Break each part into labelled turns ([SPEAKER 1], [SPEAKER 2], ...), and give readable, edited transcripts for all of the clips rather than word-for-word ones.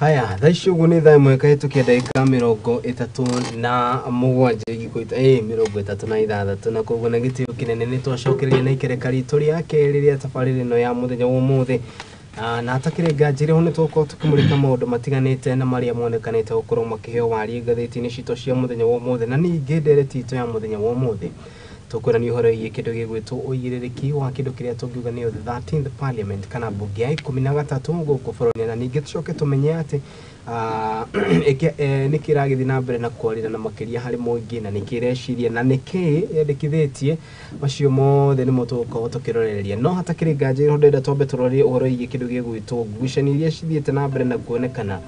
[SPEAKER 1] Haya, thaisho guni thaa mweka hitukia dakika 37 gikoita mirongo itatu na ithathatu na koguo na gitio kinene ni twacokereria na ikereka ritu ria keri ria tabariri no ya muthenya wa umuthi na atakire ngajire ho ni twako tukimurika maundu matiganite na maria monekanite gukorwo makiheo wari ngatheti-ini cito cia muthenya wa umuthi na ningi ndereti itu ya muthenya wa umuthi tukurani uhoro igi kindu gigwitwo uigiririki wa kindu kiria tungiuga ni the 13th parliament kana bunge ya 13 guku bururi na ningi tucoke tumenye ati nikiragithi na mbere na kwarira na makiria hari muingi na nikireciria na niki yendekithitie macio mothe ni mutuko tukiroreria no hatakiri nganje ro ndenda twambe turorie uhoro igi kindu gigwitwo ngucaniria cithiete na mbere na kuonekana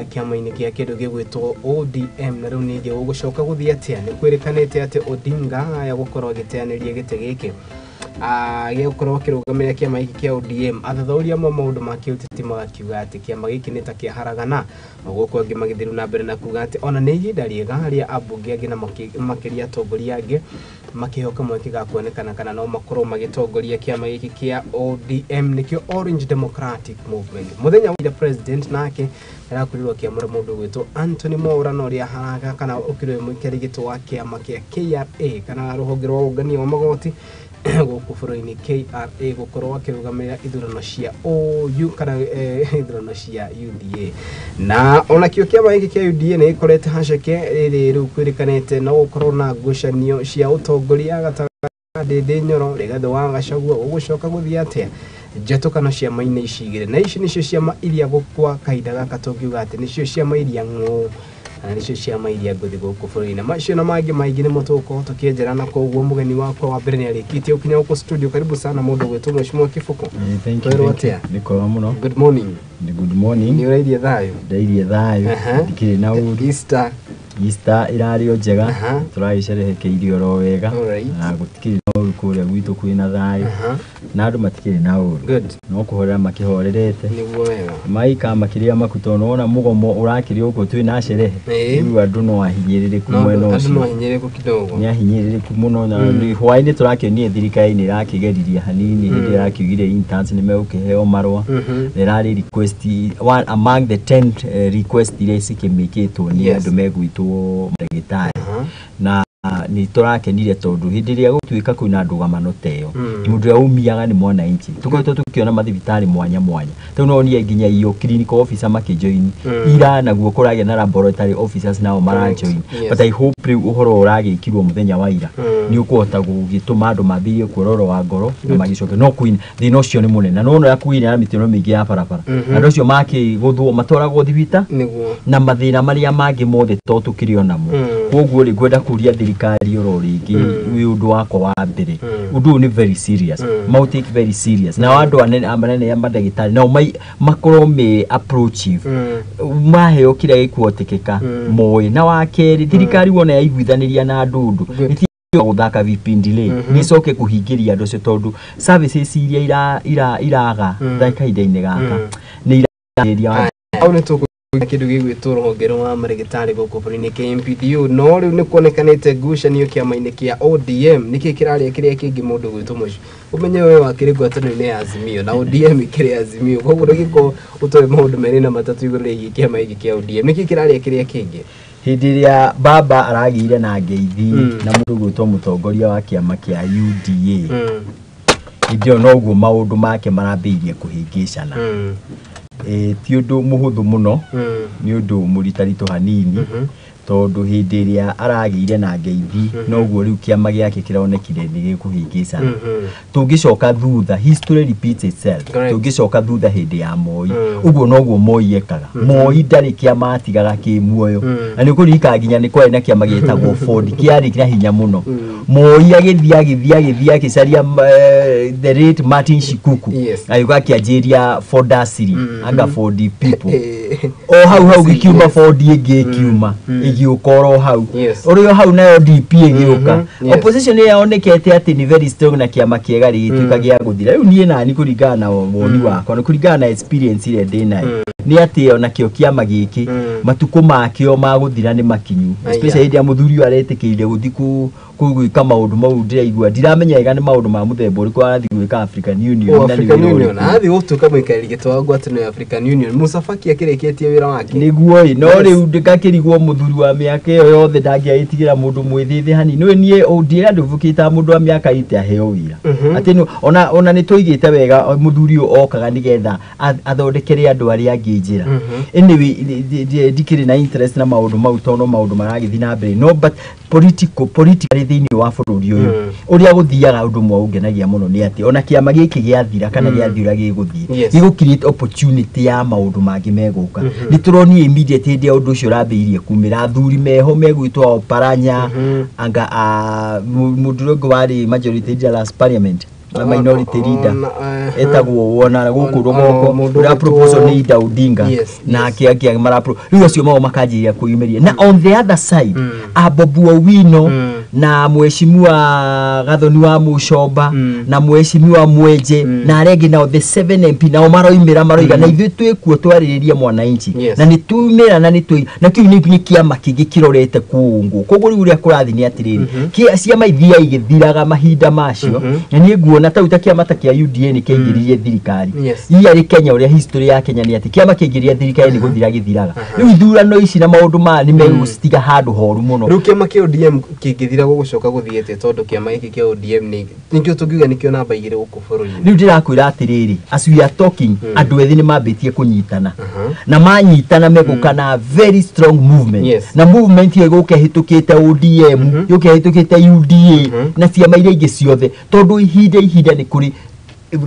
[SPEAKER 1] kiama-ini kia kindu gigwitwo ODM na riu ningi ugucoka guthia atia ni kwirikanite ati Odinga ya gukorwo agiteaniria gite giki gigukorwo akirugamira kiama giki kia ODM athathauria maundu ma kiuteti magakiuga ati kiama giki ni ta kiaharagana guko angi magithiru na mbere na kuga ati ona ni ihinda riega haria ambunge angi na makiria atongoria angi makihoka mweke ga kuonekana kana no makorwo magitongoria kiama giki kia ODM nikio Orange Democratic Movement muthenya wa president nake arakurirwo kiamura mundu gwitwo Anthony Mwaura no ria haraga kana ukirwe mwikari gitu wa kiama kia KRA kana ruhonge rwa ungani wa magoti guku bururi-ini KRA gukorwo akirugamira ithurano cia OU kana ithurano cia UDA na ona kio kiama giki kia UDA ni ikorete haceke riri riu kwirikanite no gukorwo na ngucanio cia utongoria gatagatĩ Nyoro Rigathi wa Gachagua ugucoka guthia atia njetũkano ciama-inĩ ici igĩrĩ na ici nicio ciama iria gũkwa kahinda gaka tũngiuga atĩ nicio ciama iria ng'ũ na nicio ciama iria ngũthi gũkũ bũrũri-inĩ macio na mangĩ maingĩ nĩ mũtũko tũkĩenjera na koguo mũgeni wakwa wa mbere nĩ arĩkĩtie ũkinya gũkũ studio karibu sana mũndũ gwĩtwo Mheshimiwa Kibuku.
[SPEAKER 2] Thank you. Nĩ kwega mũno.
[SPEAKER 1] Good morning.
[SPEAKER 2] Good morning.
[SPEAKER 1] Nĩ ũrairie thayũ?
[SPEAKER 2] Ndairie thayũ. Ndikĩrĩ na ũru. Easter irario njega tũraicehekeirio ro wega na gutikiri no uru kuria gwitu kwina thayũ na andu matikiri na uru no kuhorera makihorerete niguo wega maika makiria makuto nona mugomo urakiri uko twina sherehe riu andu no ahinyiririku mwena ucio andu no ahinyiririku kidogo ni ahinyiririku muno na ni hwaini turakionie thirikari-ini irakigeriria hanini hindi irakiugire interns ni megukiheo marwa rirari request one among the 10 request iria cikimikitwo ni andu megwitwo ndagitari na ni turakenire tondu hindi ria gutuika kwina ndugamano teo mundu ya umiaga ni mwana inchi tukoitwo tukiona mathibitari mwanya mwanya tu no ni nginya iyo clinical officer makijoin ira naguo kuragia na laboratory officers nao marajoin but I hope uhoro uragikirwo muthenya wa ira ni ukuhota gugituma andu mathirie kuroro wa ngoro na magicoke no kwina thina ucio ni munene no ya kwina mitino mingi ya barabara andu ucio makiguthwo matwaragwo thibita na mathina maria mangi mothe to tukirio namo koguo ri gwenda kuria thirikari oro ringi wi undu wako wa mbere undu ni very serious mau take very serious na andu anene ya madagitari na makorwo me approachive maheo kira gikuotekeka moe na wakeri thirikari wona ya iguithaniria na ndundu guthaka vipindile ni coke kuhingiria andu cio tondu services iria iraga thakaida-ini gaka ni iraria au ni tuku kindu gigwitwo ruhonge rwa marigitari guku bururi-ini kia MPDU no riu ni kuonekanite ngucanio kiama-ini kia ODM niki kiraria kiria kingi mundu gwitwo mucio umenye wewe wakiri ngwatanio-ini ya Azimio na ODM ikiri Azimio koguo giko utore maundu meri na matatu iguru ria kiama giki kia ODM niki kiraria kiria kingi hindi ria baba aragire na ngeithi na mundu gwitwo mutongoria wa kiama kia UDA ndio noguo maundu make marambirie kuhingicana ti undu muhuthu muno ni undu muritarito hanini tondu hindi ria aragire na ngeithi noguo riu kiama giake kironekire ni gikuhingicana tungicoka thutha history repeats itself tungicoka thutha hindi ya Moi uguo noguo Moi ekaga Moi ndari kiama atigaga ki muoyo na ni kurika nginya ni kwari na kiama gietagwo Ford kiari kira hinya muno Moi agithia kicaria the late Martin Shikuku ayuga kiajiria Fordasiri anga Ford people hau gikiuma Ford igikiuma igiukoro hau urio hau nayo DP igiuka opposition yaonekete ati ni very strong na kiama kiega rigituika gia guthira riu nie nani kuringana na woni wako ni kuringana na experience ile ndina ni ati ona kio kiama giki matuko makio maguthira ni makinyu especially ya muthuri aretekeire guthiku gwika maundu mau ndiraigua ndiramenya ega ni maundu ma muthemba uriku arathi gwika African Union
[SPEAKER 1] athi gutuka muikari gitwa ngwatano ya African Union Musa Faki akireketie wira wake
[SPEAKER 2] niguo no riu ndikakirigwo muthuri wa miaka iyo yothe ndangiaitigira mundu mwithithi hani no nie ndira nduvukita mundu wa miaka ite aheo wira ati no ona ni tuigite wega muthuri okaga nigetha athondekere andu ari angijira anyway dikiri na interest na maundu mau tono maundu maragithi na mbere no but politically thini wa bururi uyu uria guthiaga undu mwa ungenagia muno ni ati ona kiama giki giathira kana giathira giguthie gigu create opportunity ya maundu mangi meguka ni turoni immediate ndia undu ucio rambiirie kumira thuri meho megwitwa Oparanya anga mundurongo wari majority leader last parliament minority leader etagwo wona guku rugoko ra proposal ni Ida Odinga na akia marapro riu acio mao makajiria kuyumeria na on the other side Bobi Wine na mheshimiwa Gathoni wa Mushomba na mheshimiwa Mwenje na aregi na the 7 MP na maroimira maroiga na ithu twikuo twaririria mwananchi na ni tuimira na ni tui na kiu ni kiama kingi kirorete kuungu koguo riu ria kurathi ni atiriri kia ciama ithia igithiraga mahinda macio na ni nguona ta utakia kia UDA ni keingiririe thirikari iya ri Kenya uria history ya Kenya ni ati kiama keingiria thirikari ni guthira githiraga riu ithurano ici na maundu ma ni megusitiga handu horu muno
[SPEAKER 1] riu kiama kia ODM kingithira gugucoka guthiete tondu kiama giki kia ODM ni nikio tungiuga nikio namba igire guku bururi
[SPEAKER 2] riu ndirakwira atiriri as we are talking andu ethi ni mambitie kunyitana na manyitana meguka na very strong movement na movement iyo iguke hitukite ODM yuke hitukite UDA na ciama iria ingi ciothe tondu ihinda ni kuri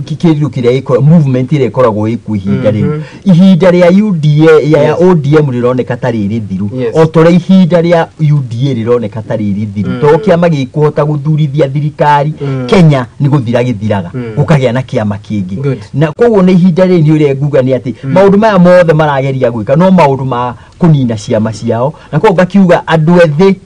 [SPEAKER 2] kikiriru kiria ikora movement ire koragwo ikuhinda riu ihinda ria UDA ya ODM rironeka tariri thiru o tore ihinda ria UDA rironeka tariri thiru to kiama gikuhota guthurithia thirikari Kenya ni guthira githiraga gukagia na kiama kingi na koguo ni ihinda ri ni ure nguga ni ati maundu maya mothe marageria gwika no maundu ma kunina ciama ciao na koguo ngakiuga andu ethi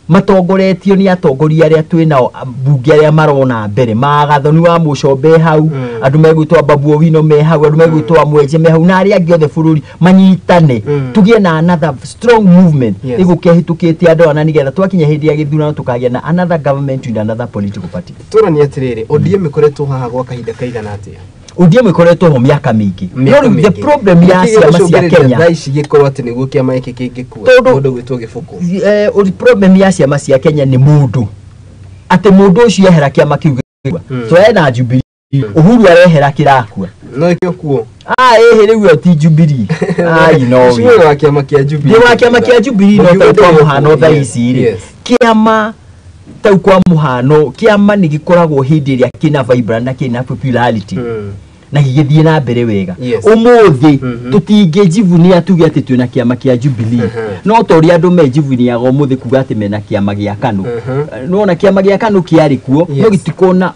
[SPEAKER 2] matongoretio ni atongoria aria twinao bunge aria marona mbere Gathoni wa Mushomba hau andu megwitwa Babu Owino me hau andu megwitwa Mwenje me hau na aria angi othe bururi manyitane tugie na another strong movement igukehitukite andu ana nigetha twakinya hindi ya githurano tukagia na another government and another political party
[SPEAKER 1] turani atiriri ODM ikoretwo haha gwa kahinda kaigana atia
[SPEAKER 2] ODM ikoretwo ho miaka mingi no the problem ya ciama cia Kenya
[SPEAKER 1] thaici gikorwo ati niguo kiama iki kingikua mundu gwitwo gifuku
[SPEAKER 2] problem ya ciama cia Kenya ni mundu ati mundu ucio ehera kiama kiu so ena Jubilee Uhuru arehera kirakua
[SPEAKER 1] no ikio kuo
[SPEAKER 2] riu ti Jubilee no
[SPEAKER 1] shwe wa kiama kia Jubilee
[SPEAKER 2] wa kiama kia Jubilee no ta muhano thaici ri kiama tau kwa muhano kiama ni gikoragwo hindi ria kina vibrant na kina popularity na gigithie na mbere wega umuthi tutingejivunia tuge ati twina kiama kia Jubilee no tori andu mejivunia go muthi kuga ati mena kiama gia KANU no na kiama gia KANU kiari kuo no gitikona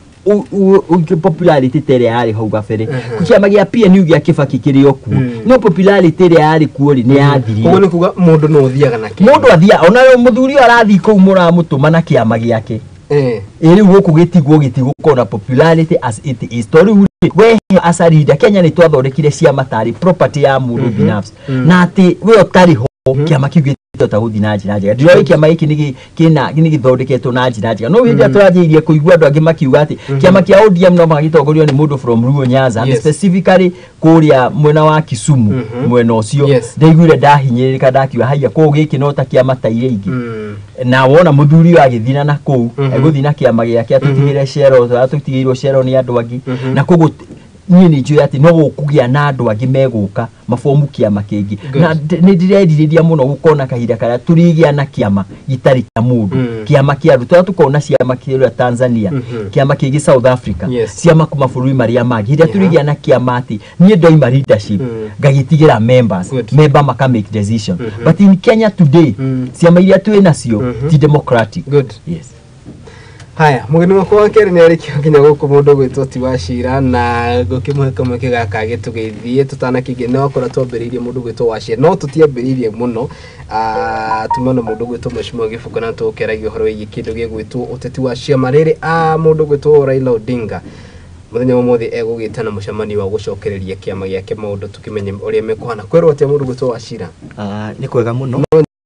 [SPEAKER 2] popularity tere ari hau gabere kiama gia PNU gia Kibaki kirio kuo no popularity tere ari kuo ni yathiri
[SPEAKER 1] ugo ni kuga mundu no thiaga na kiama
[SPEAKER 2] mundu athia ona muthuri arathi ku muramutuma na kiama giake riu guku gitigukona popularity as it is tori we as a leader Kenya ni twathondekire ciama tari property ya mundu binafsi na ati we otari ho kiama kiu tota guthina njira njega ndiro kiama iki ni githondeketwo na njira njega no hindi aturajirie kuigua andu angi makiuga ati kiama kia ODM no magitongorio ni mundu from Luo Nyanza and specifically kuria mwena wa Kisumu mwena ucio ndaiguire ndahinyirika ndakiuga haiya ko giki no ta kiama ta ire ingi na wona muthuri wa githina na ku eguthina kiama giake atutigire shero atutigirwo shero ni andu angi na koguo ni njui ati no gukugia na andu angi meguka mafomu kiama kingi na ni ndirediria muno gukona kahinda karia turigia na kiama gitari kia mundu kiama kia ruto tukona ciama kia Tanzania kiama kingi South Africa ciama kuma bururi maria mangi ndia turigia na kiama ati ni ndoima leadership ngagitigira members member maka make decision but in Kenya today ciama iria twina cio ti democratic
[SPEAKER 1] haya mugeni wako wa keri ni arikio kinya guku mundu gwitwo ti Wachira na gukimuheka mweke gaka gitugithie tutana kigene wakora twambiririe mundu gwitwo Wachira no tutiambiririe muno tumana mundu gwitwo Mheshimiwa Gibuku na tukeragio horo igi kindu gigwitwo uteti wa ciama riri mundu gwitwo Raila Odinga muthenya umuthi egugitana mucemani wa gucokereria kiama giake maundu tukimenye uria mekuhana kwerwo ati mundu gwitwo Wachira
[SPEAKER 3] ni kwega muno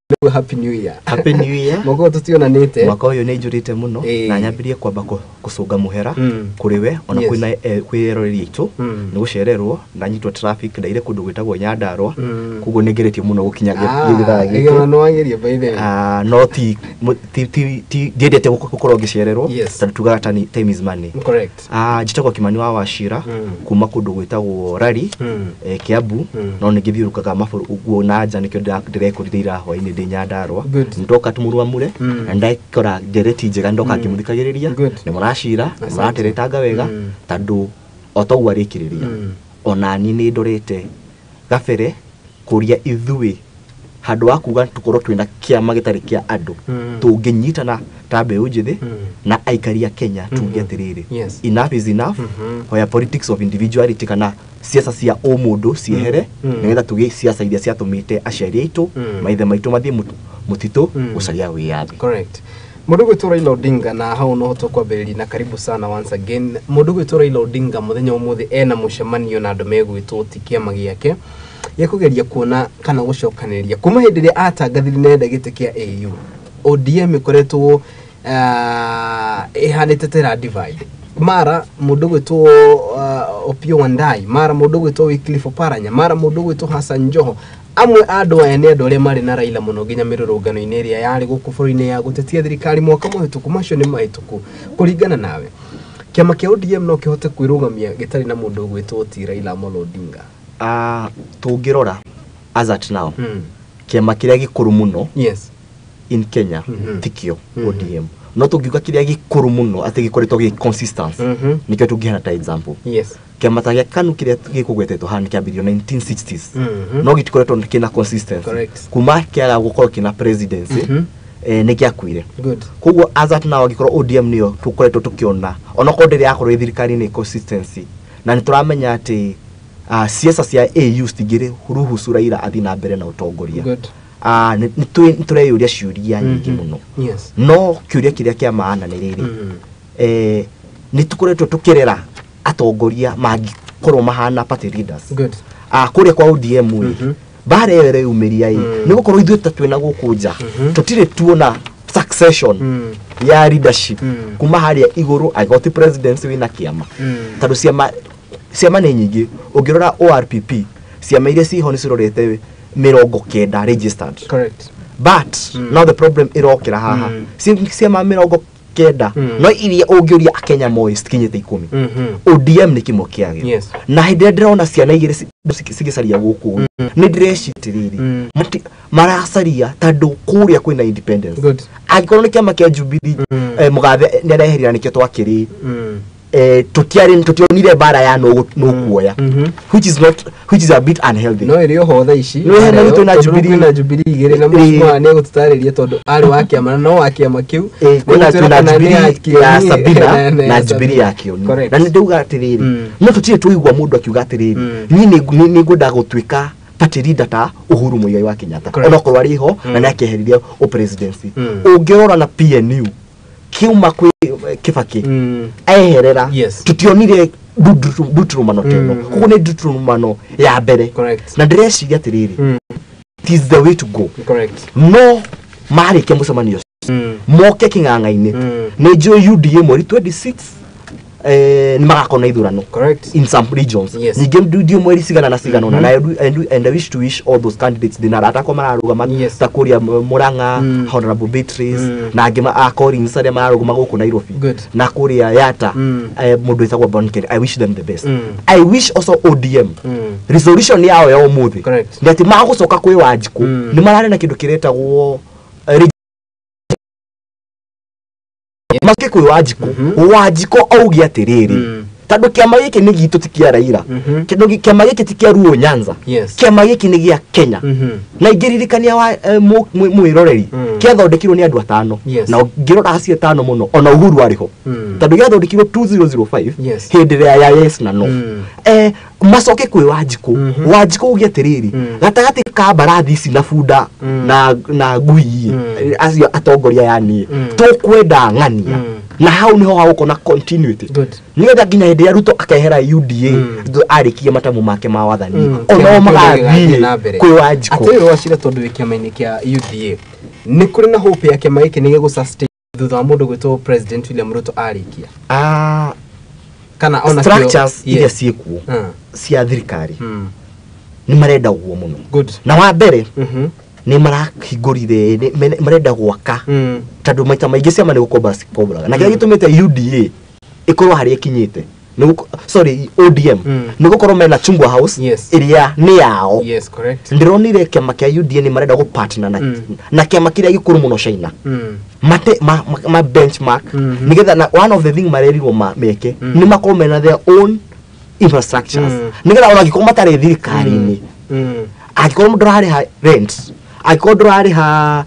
[SPEAKER 1] Happy New Year.
[SPEAKER 3] Happy New Year.
[SPEAKER 1] Mwako tutionanite.
[SPEAKER 3] Mwaka uyu ni njurite muno na nyambirie kwamba kucunga muhera kuri we ona kwina kwiroreri itu ni gucererwo na nyitwo traffic ndaire kundu gwitagwo Nyandarua kugo negeretie muno gukinyagia githagi.
[SPEAKER 1] Ega no wangeria by the.
[SPEAKER 3] No ti ndiendete gukorwo ngicererwo tondu tugaga time is money.
[SPEAKER 1] Correct.
[SPEAKER 3] Njitagwo Kimani wa Wachira kuma kundu gwitagwo Rari Kiambu no ngithiurukaga maburu uguo na nja nikyo ndirekurira hwaini ndi Nyandarua ndoka tumurwamure na ndaikora ndereti njega ndoka ngimuthikagiriria ni murashira murateretanga wega tondu otogwa rikiriria ona ni ndorete gabere kuria ithui handu akuga tukorwo twina kiama gitari kia andu tunginyitana tabe ujithi na aikaria Kenya tungetiriri enough is enough hoya politics of individuality kana siasa cia o mundu ciehere nigetha tugie siasa iria ciatumite aciari aitu maithe maitu mathie mutitu gucaria wiathi.
[SPEAKER 1] Correct. Mundu gwitwa Raila Odinga na hau no hoto kwambiriri na karibu sana once again. Mundu gwitwa Raila Odinga muthenya umuthi ena mucemanio na andu megwitwo tikiama giake yakugeria kuona kana gucokaniria kuma hindi ria atangathire nenda gite kia AU ODM ikoretwo ihanite tera divide mara mundu gwitwo Opio Wandai mara mundu gwitwo Wycliffe Oparanya mara mundu gwitwo Hassan Joho amwe andu aya ni andu aria mari na Raila muno nginya mirurungano-ini iria yari guku bũrũri-inĩ ya gutetia thirikari mwaka muhituku macio ni mahituku kuringana nawe kiama kia ODM no kihote kwirugamia gitari na mundu gwitwo ti Raila Amolo Odinga?
[SPEAKER 3] Tungirora as at now kiama kiria gikuru muno in Kenya tikio ODM no tungiuga kiria gikuru muno ati gikoretwo gi consistent nikyo tungihana ta example kiama ta KANU kiria gikugwetetwo hani kiambirio 1960s no gitikoretwo kina consistent kuma kiaga gukorwo kina presidency ni giakuire koguo as at now gikorwo ODM niyo tukoretwo tukiona ona ko ndiri yakorwo thirikari ni consistency na nituramenya ati siasa cia AU stigire ruhusu Raila athi na mbere na utongoria nitureyuria ciuria nyingi muno no kiuria kiria kia maana ni riri nitukoretwo tukirera atongoria magikorwo mahana party leaders kuria kwa ODM bare umeria ni gukorwo ithuĩ twina gukunja tutire tuona succession ya leadership kuma haria iguru agoti presidency wina kiama tondu ciama ni nyingi ungirora ORPP ciama iria ciho ni cirorete 90 registered but now the problem irokira haha ciama 90 no iria ungiuria Kenya moi cikinyite 10 ODM ni kimo kiage na hindi ndĩrona ciana igiri cigicaria guku ni ndĩrecitiriri maracaria tondu kuria kwina independence agikorwo ni kiama kia Jubilee mugathe ni areherira nikyo twakiri tutionire bara ya no kuoya which is a bit unhealthy
[SPEAKER 1] no irio hotha ici no na Jubilee igere na mwana ne gutariria tondu ari wa kiama no wa kiama kiu
[SPEAKER 3] kuna Jubilee ya Sabina na Jubilee ya kiu na ndauga atiriri no tutire tuigwa mundu akiuga atiriri ni ngunda gutwika party leader ta Uhuru Muigai wa Kenyatta ona korwo ari ho na ni akeheriria o presidency ungirora na PNU kiuma kwi Kibaki eherera tutionire dutrumano teno kuko ni dutrumano ya mbere na ndĩreciria atiriri it is the way to go no mari ke mucemanio moke king'ang'a-ini ni njũĩ UDA mweri 26 ni magakona ithurano in some regions ninge ndio mweri cigana na cigana na and I wish to wish all those candidates dinarata kwa mararugama ta kuria Murang'a Honorable Beatrice na angima akori nsare mararugama guku Nairobi na kuria Yata mundu etagwo Bunge. I wish them the best. I wish also ODM resolution yao ya umuthi ndati magucoka kwi Wanjiku ni marare na kindu kiretagwo make kwi Wanjiku augi atiriri tondu kiama giki ni gitu tikia Raila kindu kiama giki tikia Ruo Nyanza kiama giki ni gia Kenya na ingiririkania wa mwiroreri kiathondekirwo ni andu atano na ngirora acio atano muno ona Uhuru ariho tondu giathondekirwo 2005 hindi ya yes na no macoke kwi Wanjiku ugi atiriri gatagati ka mbarathi ici na bunda na ngui acio atongoria yani tukwenda ng'ania na hau niho hagukona continuity nigetha nginya hindi ya Ruto akehera UDA arikie matamu make ma wathani ono magathie kwi Wanjikũ
[SPEAKER 1] atero wacira tondu wikiama-ini kia UDA ni kuri na hope ya kiama giki nige sustain thutha wa mundu gwitwo President William Ruto arikia kana ona
[SPEAKER 3] structures iria ciekuo cia thirikari ni marenda guo muno na wa mbere ni marahingurire marenda gwaka tondu maita maingi ciama ni gukomba cikombora na kile gitumite UDA ikorwo hari ikinyite sorry ODM ni gukorwo mena Chungwa House iria ni yao ndironire kiama kia UDA ni marenda go partner na kiama kiria gikuru muno China mate ma benchmark nigetha na one of the thing marerirwo meke ni makorwo mena their own infrastructures nigetha ona gikorwo matari thirikari-ini agikorwo ndorari ha rent agikorwo ndorari ha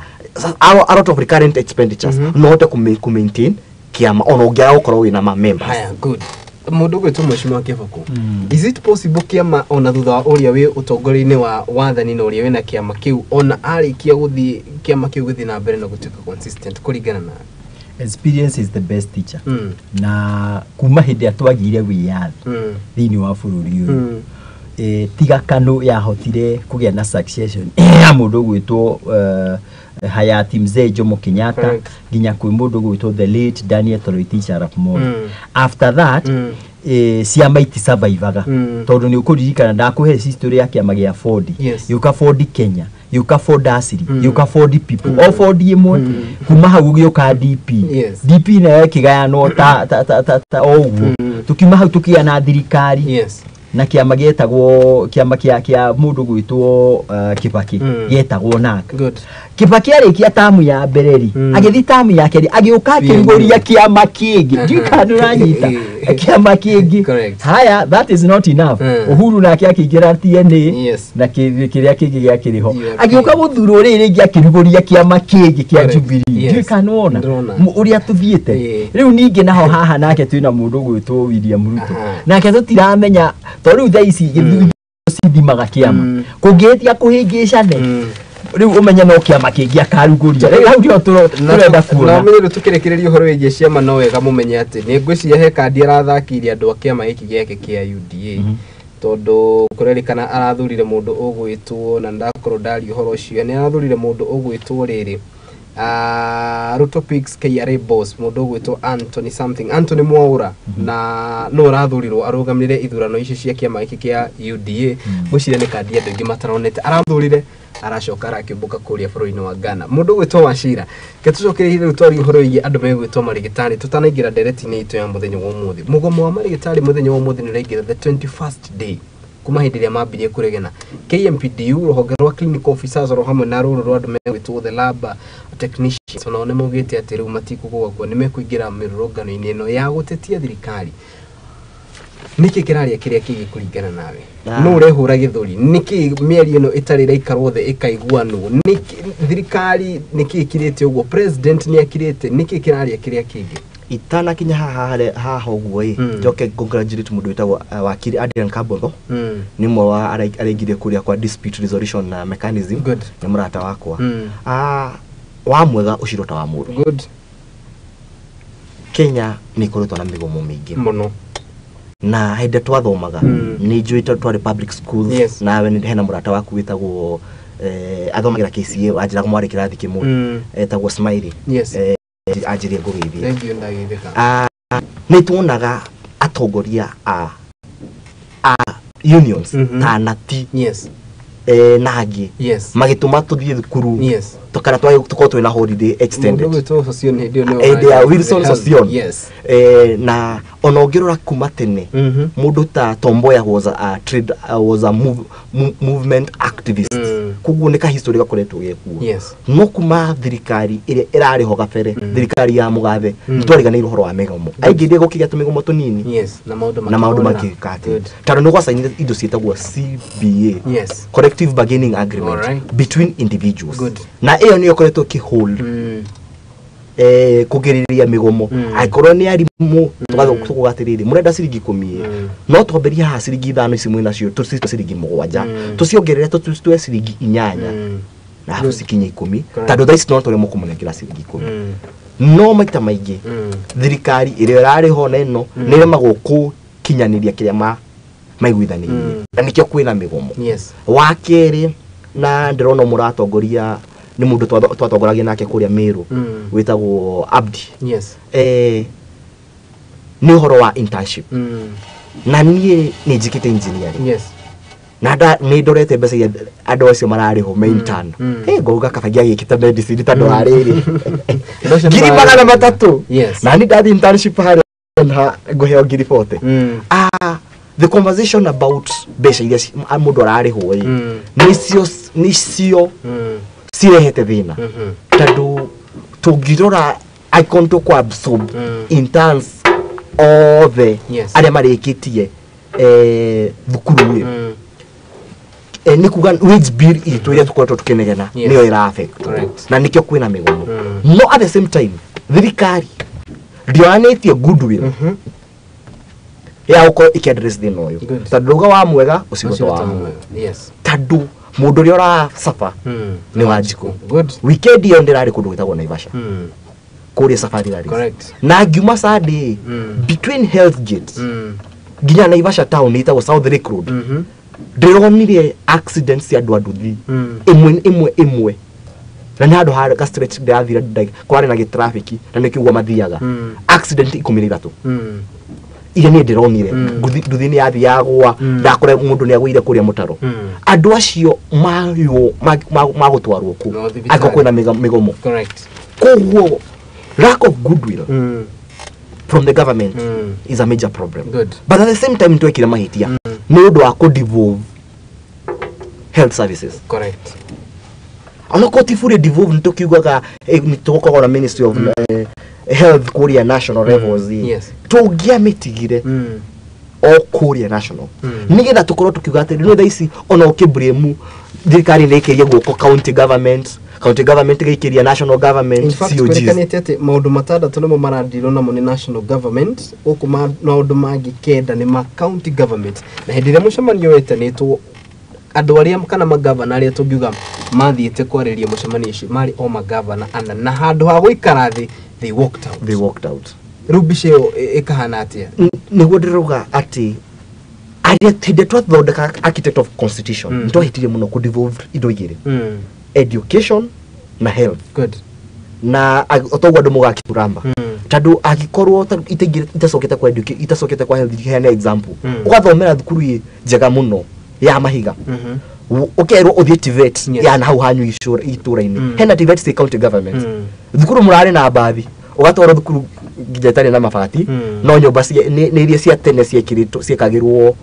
[SPEAKER 3] a lot of recurrent expenditures no hote ku maintain kiama ona ungiara gukorwo wina ma members
[SPEAKER 1] good mundu gwitwo Mheshimiwa Kiboko is it possible kiama ona thutha wa uria wi utongori-ini wa wathani na uria wina kiama kiu ona arikia guthi kiama kiu guthi na mbere na gutuika consistent kuringana na
[SPEAKER 2] experience is the best teacher na kuma hindi atwagire wiyathi thini wa bururi uyu tiga kanu ya hotire kugia na succession ya mundu gwitwo hayati Mzee Jomo Kenyatta ginya kwi mundu gwitwo the late Daniel Toroitich Arap Moi after that ciama iti survivaga tondu ni ukuririkana ndakuhe history ya kiama gia Ford yuka Ford Kenya yuka Ford Asiri yuka Ford people all Ford imwe kuma hau gioka DP DP na kigayano ta oguo tukima hau tukia na thirikari na kiama gietagwo kiama kia mundu gwitwo Kibaki gietagwo NAK Kibaki arikia tamu ya bereri agithi tamu ya keri agiuka akirugoria kiama kingi ndikanuranyita kiama kingi haya that is not enough Uhuru nake akigira TNA na kiria kingi gia kiriho agiuka guthuro riri ringi akirugoria kiama kingi kia Jubilee ndikanona uria tuthiete riu ningi naho haha nake twina mundu gwitwo William Ruto nake tutiramenya toriu thaici githuthi cithimaga kiama kungitia kuhingicane riu umenya no kiama kingi akaruguria riu hau ndio turenda kuona
[SPEAKER 1] na menye tukirekereria uhoro wije ciama no wega mumenye ati ni ngwiciria he kandi arathakiria andu a kiama giki giake kia UDA tondu kurerikana arathurire mundu ugwitwo na ndakorwo ndari uhoro ucio ni arathurire mundu ugwitwo riri Ruto Picks KRA boss mundu gwitwo Anthony Mwaura na no arathurirwo arugamirire ithurano ici cia kiama giki kia UDA gwiciria ni kandi andu ingi mataronete arathurire aracoka arakimbuka kuria bũrũri-inĩ wa Ghana mundu gwitwo Wachira ketucokerie riu twari uhoro igi andu megwitwo marigitari tutanaingira ndereti-inĩ itu ya muthenya wa umuthi mugomo wa marigitari muthenya wa umuthi ni raingira the 21st day kuma hindi ria mambirie kuregena KMPDU ruhonge rwa clinical officers ro hamwe na ruru rwa andu megwitwo the lab technicians ona one mugite ati riu matikugwa kwa nimekuingira mirurungano-inĩ ino ya gutetia thirikari niki kiraria kiria kigi kuringana nawe no urehura githuri niki mieri ino itari raikarwo the ikaiguanu niki thirikari niki kirite uguo president ni akirite niki kiraria kiria kigi
[SPEAKER 3] itana kinya haha uguo joke congratulate mundu witagwo wakiri Adrian Kabotho ni mwe wa araigire kuria kwa dispute resolution mechanism ni murata wakwa wa mwega ucirota wa mundu Kenya ni koretwo na migomo mingi
[SPEAKER 1] muno
[SPEAKER 3] na hende twathomaga ni njuite twari public schools nawe ni hena murata waku witagwo athomagira KCA ajira kumwari kirathi kimwe etagwo Smiley ajiri ngugeithia ni tuonaga atongoria unions tanati nagi magituma tuthie thukuru tukara tuko twina holiday extended Wilson Sosion na onogirora kuma tene mundu ta Tomboya was a movement activist kuguo nika history gakoretwo gekuo no kuma thirikari ire irari ho gabere thirikari ya mugathe ntwariganira uhoro wa migomo aingire gukiga tumigomo tunini na maundu makikati tano no gwasainire indo cietagwo CBA collective bargaining agreement between individuals na iyo niyo koretwo kihold kugiriria migomo aikorwo ni arimu tugatiriri murenda ciringi 10 no twamberia ha ciringi 5 ici mwina cio tucito ciringi 7 tuciongerere tutwe ciringi 8 na hafu cikinye 10 tando thaisi no tore mukumunengira ciringi 10 no maita maingĩ thirikari ĩrĩa ĩrarĩho na ĩno nĩremagwo gũkinyanĩria kĩrĩa maiguithanĩirie na nĩkĩo kwĩna mĩgomo. Wa kerĩ na ndĩrona mũratongoria nĩ mũndũ twatongoragia nake kũrĩa Meru wĩtagwo Abdi. Nĩ ũhoro wa internship na niĩ nĩ njĩkĩte engineering na nĩ ndorete mbeca iria andũ acio mararĩho me intern ngauga kabangia gĩkĩte medicine tondũ wa rĩrĩ ngiri magana matatũ na nĩ ndathi internship harĩa ngũheo ngiri 40. The conversation about mbeca iria mũndũ ararĩhwo nĩcio cirehete thĩna tondũ tũngĩrora icon to absorb interns othe arĩa marĩkĩtie thukuru nĩ kuga wage bill itũ iria tũkoretwo tũkĩnegena nĩyo ĩra affect na nĩkĩo kwĩna mĩgomo. No at the same time thirikari ndĩonanĩtie goodwill ya gũkorwo ĩkĩaddress thĩna ũyũ tondũ ndauga wa mwega ũcigotwo wa mwega tondũ mũndũ ũrĩa ũracafa nĩ Wanjikũ. Weekend ĩyo ndĩrarĩ kũndũ gwĩtagwo Naivasha kũrĩa safari rally na ngiuma Sunday between health gates nginya Naivasha town ĩtagwo South Lake Road ndĩronire accidents cia andũ anduthi imwe na nĩ handũ ha stretch ndĩrathira kwarĩ na traffic na nĩkĩugo mathiaga accident 13 iria niĩ ndĩronire nduthi nĩ yathiagwa ndakore mũndũ nĩ agũire kũrĩa mũtaro. Andũ acio magũtwarwo ku ako kwĩna mĩgomo. Koguo lack of goodwill from the government is a major problem. But at the same time twekire mahitia nĩ ũndũ wa devolve health services. Onako tifure devolve nĩtũkiugaga nĩtũkoragwo na Ministry of Health kũrĩa national levels tũngĩamĩtigire o kũrĩa national nĩgetha tũkorwo tũkiuga atĩ nĩ thaa ici ona ũkĩbremu thirikari nĩĩkĩria guoko county government gĩkĩria national government COGs.
[SPEAKER 1] Ati maũndũ matandatũ nĩmo marandirwo namo nĩ national government gũkũ maũndũ mangĩ kenda nĩ ma county government na hĩndĩ ĩrĩa mũcemanio wetanĩtwo andũ arĩa kana magavana arĩa tũngiuga mathiĩte kwarĩria mũcemanio ũcio marĩ o magavana ana na handũ ha gũikara thĩ they walked out. Rĩu mbica ĩyo ĩkahana atĩa?
[SPEAKER 3] Nĩguo ndĩrauga atĩ arĩa hĩndĩ twathondeka architect of constitution nĩtwahĩtirie mũno kũdevolve indo igĩrĩ education na health. Na otoguo andũ mũgakĩturamba tondũ angĩkorwo itacokete kwa health heana example ũgathomera thukuru njega mũno ya mahiga ũkerwo ũthiĩ TVET ya na hau hanyu itũra-inĩ hena TVET state county government thukuru mũrarĩ na mbathi ũgatwara thukuru nginya na mabati no nyũmba nĩ iria cia tene ciekagĩrwo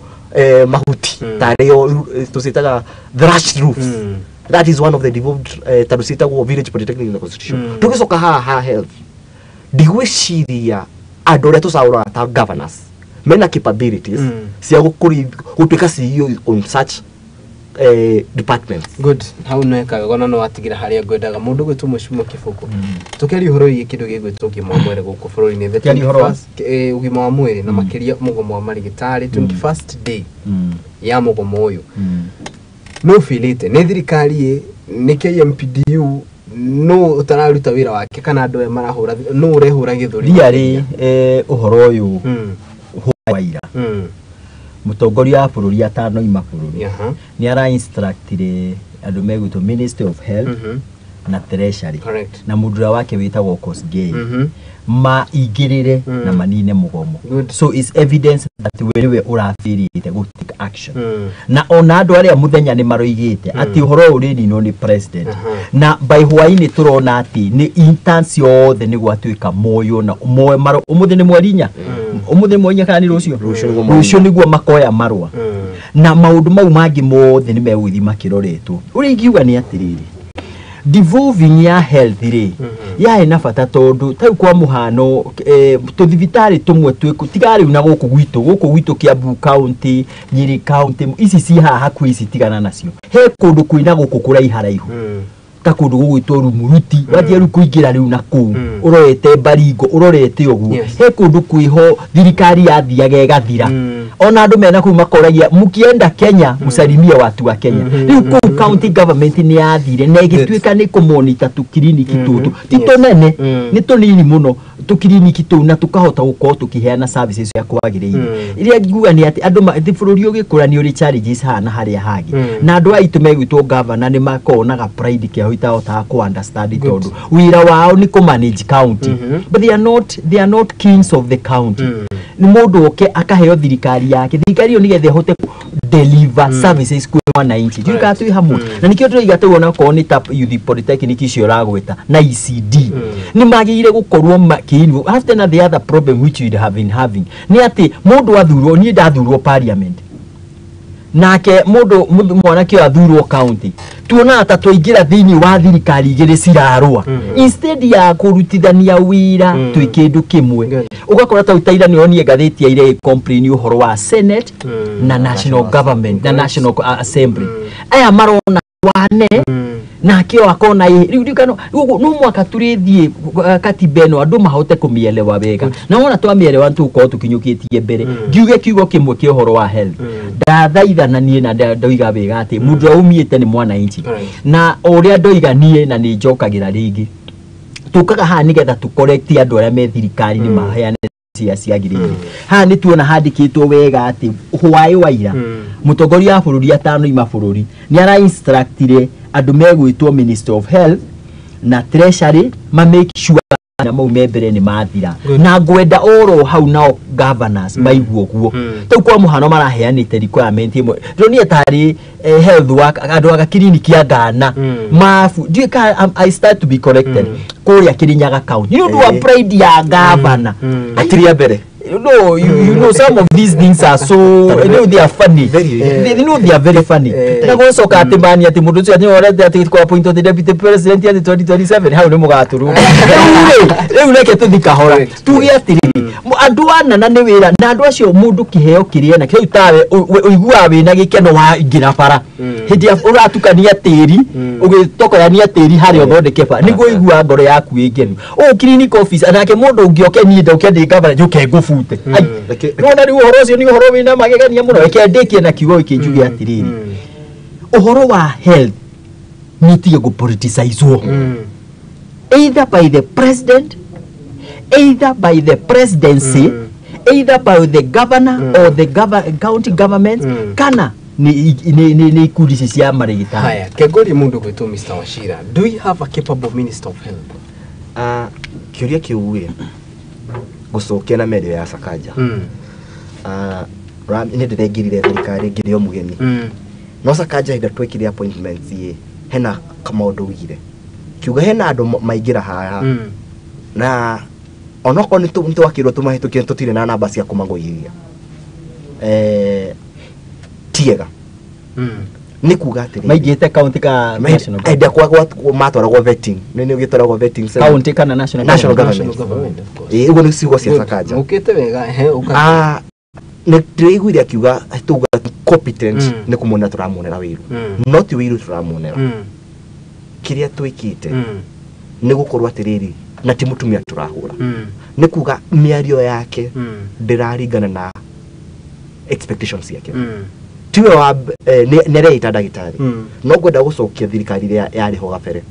[SPEAKER 3] mahuti tarĩo tũciĩtaga thatched roofs. That is one of the devolved tondũ ciĩtagwo village polytechnic in the constitution. Tũgĩcoka haha health ndigwĩciria andũ arĩa tũcagũraga ta governors mena capabilities cia gũtuĩka CEO on such departments.
[SPEAKER 1] Hau nĩweka wega no watigira harĩa ngwendaga mũndũ gwĩtwo Mũcumo Kĩbũkũ tũkĩaria ũhoro wĩgiĩ kĩndũ gĩgwĩtwo ũgima wa mwĩrĩ gũkũ bũrũri-inĩ ũgima wa mwĩrĩ na makĩria mũgomo wa marigĩtarĩ 21st day ya mũgomo ũyũ no filete nĩ thirikari nĩ KMPDU no utararuta wĩra wake kana andũ aya marahũra no urehũra gĩthũri
[SPEAKER 2] riarĩ ũhoro ũyũ waira mũtongoria wa bũrũri atanoima bũrũri nĩ ara instructire andũ megwĩtwo Ministry of Health na Treasury na mũndũra wake wĩtagwo Kosgei maingĩrĩre na manine mũgomo. So it's evidence that wewe ũrafirĩte go take action na ona andũ arĩa mũthenya nĩ maroigĩte atĩ ũhoro ũrĩ ninwo nĩ president na by hwaĩ-inĩ tũrona atĩ nĩ interns yothe nĩ gwatuĩka moyo na ũmũthĩ nĩ mweri inya ũmũthĩ mweri inya kana nĩ rũciũ nĩguo makoya marũa na maũndũ mau mangĩ mothe nĩ megũthiĩ makĩroretwo. Ũrĩa ingiuga nĩ atĩrĩrĩ devolving ya health rĩ yae na bata tondu tau kwa muhano tuthibitarĩ tumwe tigarĩ na gũkũ gwitũ Kiambu county Nyeri county ici ci haha hakuhĩ ici tigana nacio he kũndũ kwĩna gũkũ kũraiha raihu ta kundu gugwitwo Rumuruti wathie ru kuingira riu na ku urorete Baringo urorete ugu he kundu kwiho thirikari yathiaga igathira ona andu mena ku makoragia mukienda Kenya musalimie watu wa Kenya riu ku county government ni yathire na igituika ni kumonita tu clinic tutu titonene ni tonini muno tu clinic tu na tukahota gukorwo tukiheana services ya kwagiriire iria nguga ni ati andu bururi ugikura ni uri challenges hana haria hagi na andu aitu megwitwo governor ni makonaga pride kia hoita ku understand tondu wira wao ni ku manage county but they are not kings of the county ni mundu oke akaheo thirikari yake thirikari yo nigethe hote deliver services kwa wananchi thirikari tu hamwe na nikio turiga tuona ko ni tap youth polytechnic icio ragweta na ECD ni magire gukorwo makini after na the other problem which we have been having ni ati mundu athurwo ni ndathurwo parliament nake mundu mwanake athurwo county tuona ata tuingira thini wa thirikari igire cirarwa instead ya kurutithania wira twikindu kimwe ugakora ta utaira ni onie gatheti ya ile complain uhoro wa senate na national government na national assembly aya marona wane na kio akona riu dikano no mwaka turithie katibeno andu mahote kumielewa wega na wona twamielewa tuko tukinyukitie mbere ngiuge kiugo kimwe ki uhoro wa health ndathaitha nie na ndoiga wega ati mundu aumiete ni mwana inchi na uria ndoiga nie na ni njokagira ringi tukaga ha nigetha tu correct andu aria me thirikari ni maheane ciagirire ha ni tuona handikitwo wega ati hwae waira mutongoria wa bururi atano ima bururi ni ara instructire andu megwitwo Minister of Health na Treasury ma make sure na mau membere ni mathira na ngwenda oro hau nao governors maiguo guo tu kwa muhano maraheanite requirement imwe roni atari health work andu aga clinic ya Ghana mafu I start to be corrected kuria Kirinyaga county you do a pride ya governor atiria mbere no you know some of these things are so they are funny they know they are very funny na go soka atibani ati mundu ati orede ati kwa appoint the deputy president ya 2027 hau ni mugaturu eu leke tuthikahora tugi atiri andu ana na ni wira na andu acio mundu kiheo kirie na kiu tawe uigua wina gikeno wa ingira bara hindi uratukania tiri ugitokorania tiri hari othondeke bara niguo igua ngoro yaku ingenu clinic office anake mundu ungioke ni ndoke ndi gavana juke ngufute nona ni uhoro cio ni uhoro wina magegania muno ekendekie na kiugo ikinjuge atiriri uhoro wa health nitie go politicize either by the president, either by the presidency, either by the governor or the county government kana ni ikundi cia marigita
[SPEAKER 1] haya kegori mundu gwitu Mr. Wachira do you have a capable minister of health
[SPEAKER 3] kiuria kiuwe gucokia na medio ya Sakaja ni ndirengirire thirikari ngirio mugeni no Sakaja ida twekire appointments ye hena kama undu wigire kiuga hena andu maingira haha na onoko ni tumtu wakirwo tumahitukie tutire na namba cia kumagoyiria tiega ni kuga atiri
[SPEAKER 2] maigite county ka national
[SPEAKER 3] ende kwa matwaragwo vetting ni ugitwaragwo vetting
[SPEAKER 2] county kana national
[SPEAKER 3] government ugo ni ciugo cia Sakaja
[SPEAKER 1] ukite wega uka
[SPEAKER 3] ni ndiraiguire akiuga tuga competent ni kumona turamonera wiru not wiru turamonera kiria twikite ni gukorwa atiriri na ti mutumia turahura ni kuga miario yake ndiraringana na expectations yake tiwe wa nere itadagitari no gwenda gucokia thirikari yari ho gabere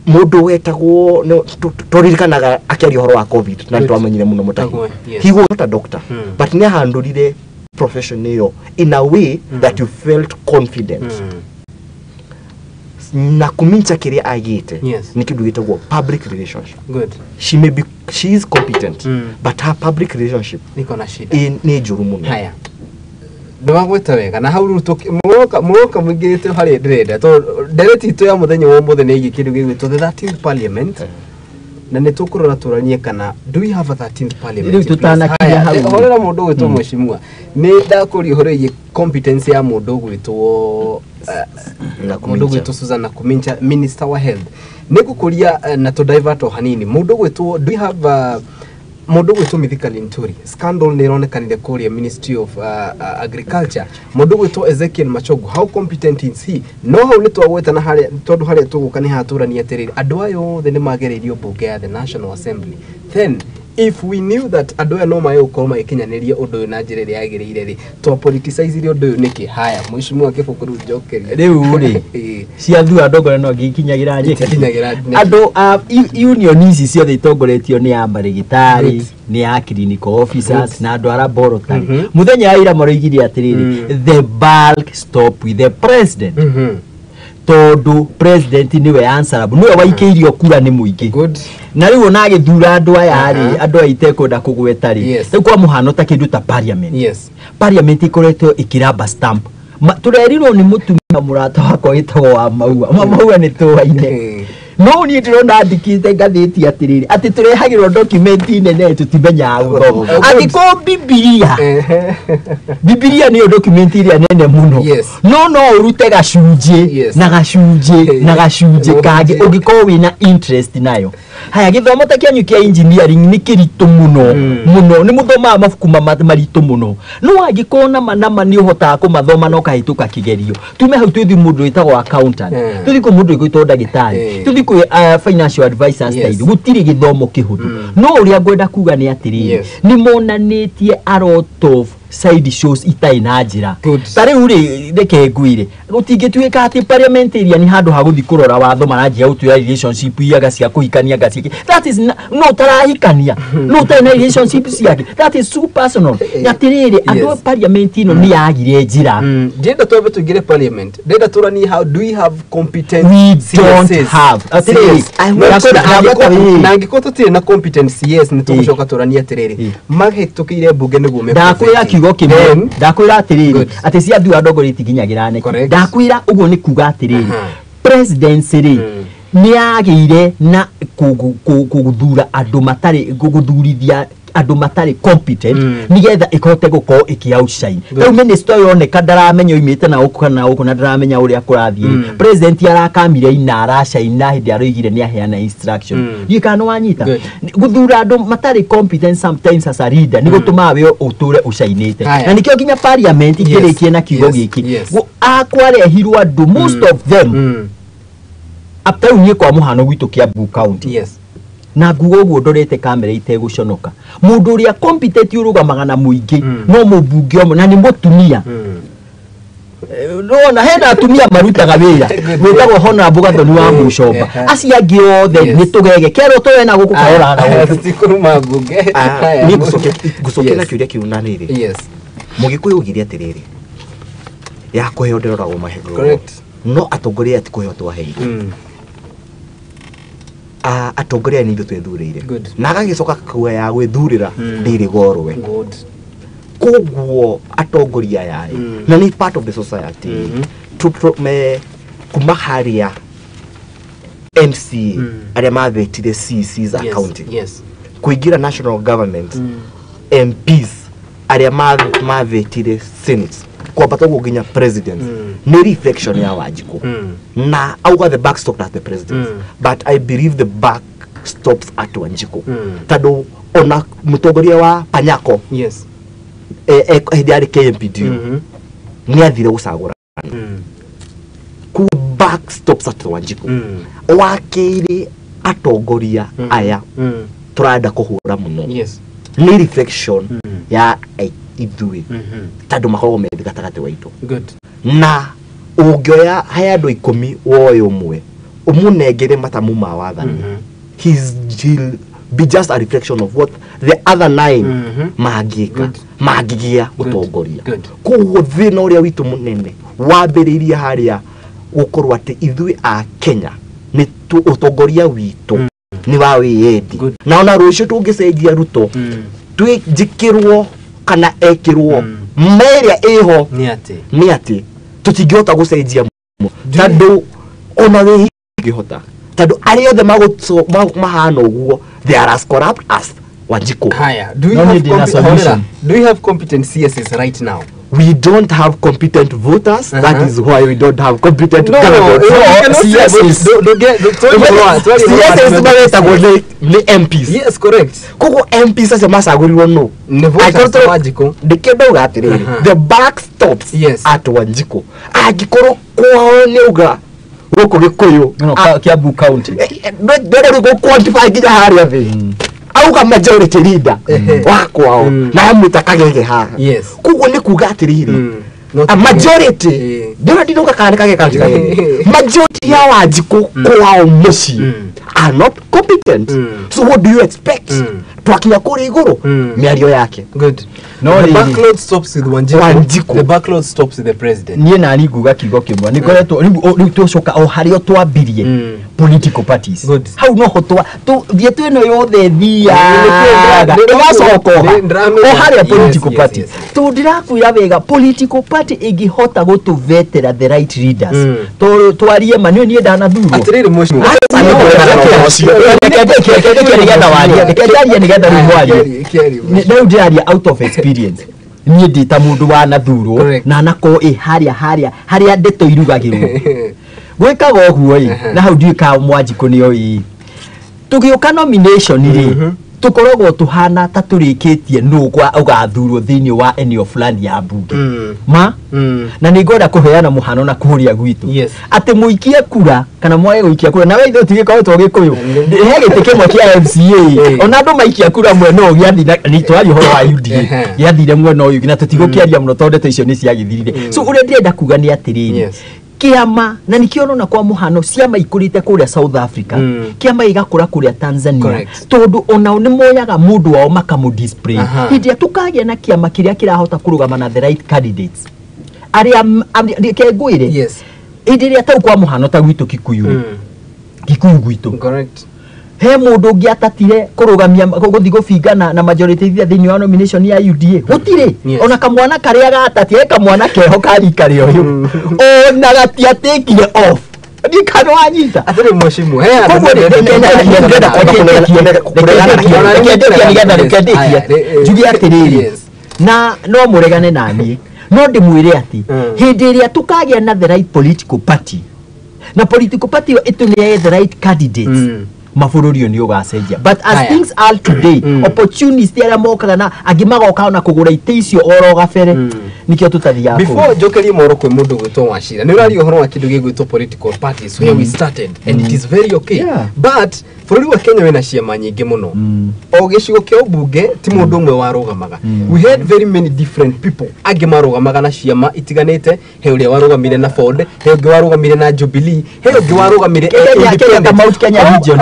[SPEAKER 3] mundu wetagwo turirikanaga akiaria horo wa covid na twamenyire muno mutagi he was not a doctor but ne handurire profession yo in a way that you felt confident na kumincha kiria agite ni kindu gitagwo public relationship
[SPEAKER 1] good
[SPEAKER 3] she is competent but her public relationship
[SPEAKER 1] niko na shida
[SPEAKER 3] ni njuru muno
[SPEAKER 1] haya ndwagweta wega na hau muroka mwingirite hari ndirenda to ndereti to ya muthenya wa muthenya igi kindu gigwitwo the 13th parliament na nitukurora turanie kana do we have a 13th parliament
[SPEAKER 2] tutanakinya hau
[SPEAKER 1] horera mundu gwitwo mweshimua ni ndakuri hore competence ya mundu gwitwo mundu gwitwo Susan Kumincha minister wa health nigukuria na to divert hanini mundu gwitwo do we have Mundu gwitwo Mithikali Nturi scandal ni ironekanire kuria Ministry of Agriculture. Mundu gwitwo Ezekiel Machogu, how competent is he? No hau ni twagweta na haria tondu haria tuguka ni haturania atiriri andu ayo the ni mageririo bunge ya the National Assembly. Then if we knew that andu aya no maye ukorwo magikinyaniria undu uyu na njira iria yagirire ri to politicize ri undu uyu niki haya mwishimu akifukuru jokeria riu ri
[SPEAKER 2] ciathu andogore no gikinyagira njike andu union ici ciothe itongoretio ni ambarigitari ni ya clinical officers na andu ara borotari muthenya wa ira maroigire atiriri the bulk stop with the president tondu president niwe answerable niwe waikeirio kura ni muingi na riu ona agithura andu aya ri andu aite kwenda kugweta ri kwa muhano ta kindu ta parliament parliament ikoretwo ikiramba stamp turerirwo ni mutumia murata wakwa gitagwo wa maua ni tuwaine no ni ndirona andikite ngathiti atiriri ati turehagirwo document nene tutimenya guthoma ati ko bibilia ni document iria nene muno no urute gacunje na gacunje kage ugiko wina interest nayo haya githomo ta kyanyu kia engineering ni kirito muno ni muthoma mafuku marito muno no agikona manama ni uhota kumathoma no kahituka kigerio tume hau tuthi mundu itagwo accountant tuthi ku mundu igwitwo ndagitari tuthi ku financial advisors style gutiri githomo kihudu no uria ngwenda kuga ni atiri ni monanitie a lot of side shows itai na njira tari uri ndeke nguire gutingituika ati parliament area ni handu ha guthi kurora watho maranjia utuya relationship iaga cia kuhikania gaci that is no tarahikania no tari na relationship ciake that is super personal atiriri andu parliament ino ni yagire njira
[SPEAKER 1] ndenda twebe tugire parliament ndenda turani how do we have competent
[SPEAKER 2] we don't have atiriri
[SPEAKER 1] na ngikoto tire na competency yes ni tugucoka turani atiriri maghetukire bunge niguo
[SPEAKER 2] mekwira kiugo kimwe ndakwira atiriri ati cia ndu andogori tiginyagira ne ndakwira uguo ni kuga atiriri presidency ri ni agire na kuguthura andu matari guguthurithia andu matari competent nigetha ikote guko ikiaushine rĩu minister yone kandaramenya imite na ukana ukuna ndaramenya uria kurathie president arakamire ina arashaina hindi aroigire ni aheana instruction yikano wanyita guthura andu matari competent sometimes as a leader ni gutuma we uture ushainite na nikio kinya parliament ikirikie na kiugo giki akwarehirwo andu most of them after unye kwa muhano gwitu Kiambu county na ngugo guo ndorete kamera iteguconoka mundu uria competent urugamaga na muingi no mubunge omwe na ni mutumia no na hena atumia marutaga wira gwitagwo hona mbugathoni wa mucomba acia angi othe ni tugege kero twe na guku karora na
[SPEAKER 1] tikuruma mbunge
[SPEAKER 3] ni gucoke na kiuria kiuna niri mugikuyu ugire atiriri ya kuheo ndiroragwo mahego no atongoria ati kuheo twaheire atongoria ni ndu twethurire na agagicoka kuwa ya gwithurira ndiri gorwe koguo atongoria yae na ni part of the society me kumaharia MC aria mavitire CC's accounting kuigira national government MPs aria mavitire senate kwa patogo ginya president ni reflection ya Wanjiku na auga the back stopped at the president but I believe the back stops at Wanjiku tado ona mutongoria wa Panyako hediari KMPD ni athire gucagura ku back stops at Wanjiku wakiri atongoria aya turada kuhura muno ni reflection ya ithui tado makogo me gatagate waitu na ugioya haya andu 10 woyo mwe umunengere matamu ma wathani he'll be just a reflection of what the other 9 magigia gutongoria kugo thina uria witu munene wambiriria haria gukorwa ati ithui a Kenya ni utongoria witu ni wa wiendi na ona rucio tungicenjia Ruto twijikirwo kana ekirwo meria eho ni ati tutingihota gucenjia tando ona we ngihota tando ari othe mahana uguo they are as corrupt as Wanjiku.
[SPEAKER 1] Do you have competent CSs right now?
[SPEAKER 3] we don't have competent voters. That is why we don't have competent
[SPEAKER 1] candidates.
[SPEAKER 3] MPs.
[SPEAKER 1] Yes, correct.
[SPEAKER 3] Kuko MPs as a masaguri no. The back stops at Wanjiko. Agikoro kwa neuga. Woko gikoyo.
[SPEAKER 2] Kiambu County.
[SPEAKER 3] Don't go quantify gija hari ave. Au ka majority leader wako wao na mutakagege ha.
[SPEAKER 1] Yes.
[SPEAKER 3] Kuko ni kugatirire. A majority. Don't know kage majority ya Wanjiko kwao mushi are not competent. So what do you expect? Twakinya kuri iguru miario yake.
[SPEAKER 1] Good. No, the backload stops with Wanjiko. The backload stops with the president.
[SPEAKER 2] Nie na ni guga kigo kimwa. Ni koreto ni toshoka o hario twabirie political parties.
[SPEAKER 1] Good.
[SPEAKER 2] How no hotwa to vietu eno yothe thia. Twasoko. O hario political party. To ndirakuya wega political party igihota gutuvetera the right leaders. To twarie manyo nie ndana thuro.
[SPEAKER 1] Atiriri motion.
[SPEAKER 2] Out of experience. Niĩ ndita mundu wa nathuro na nako haria ndeto irugagirwo gwikaga ũguo na hau ndiũka Mwanjiko nĩyo tũgĩũka nomination tukoragwo tuhana ta tũrĩkĩtie nũ ũgathurwo thĩinĩ wa eneo fulani ya bunge na nĩngwenda kũheana mũhano na kũrĩa gwitũ atĩ mũikie kura kana mwae gũikia kura na weitho tigĩkoretwo gĩkũyũ he gĩtĩ kĩmwe kĩa MCA ona andũ maikia kura mwena ũyũ gĩathire nĩ twari ũhoro wa UDA gĩathire mwena ũyũ na tũtigũkĩaria mũno tondũ ndeto icio nĩ ciagĩthirire so ũrĩa ndĩrenda kuga nĩ atĩrĩrĩ kiama na nikiono kwa muhano ciama ikurite kuria South Africa kiama igakura kuria Tanzania tondu onao ni moyaga mundu wao makamu display hindia tukagia na kiama kiria kirahota kurugama na the right candidates aria kegwire hindia tau kwa muhano ta gwitu Kikuyu gwitu
[SPEAKER 1] correct
[SPEAKER 2] he mundu ngiatatire kurugamia guthi gubingana na majority thiini wa nomination ya UDA gutire ona kamwana karia gatatie kamwana keho kari kari uyu ona gatiatekire off ni kanwanyita
[SPEAKER 1] atire moshimu he
[SPEAKER 2] jugi atiriri na no muregane nani no ndimwire ati hindi iria tukagia na the right political party na political party itunie the right candidates mafururio ni ugacenjia but as things are today opportunities there mokaga na agimagoka na kugura ite icio oro gabere nikio tutathia
[SPEAKER 1] before jokeri moro kwe mundu gwitwo washira ni urari uhoro wa kindu gigwitwo political parties where we started and it is very okay but bururi wa Kenya wena ciama nyingi muno o gicigo kia bunge ti mundu umwe warugamaga we had very many different people agi marugamaga na ciama itiganite he uria warugamire na Ford he ungi warugamire na Jubilee he ungi warugamire
[SPEAKER 2] Kenya region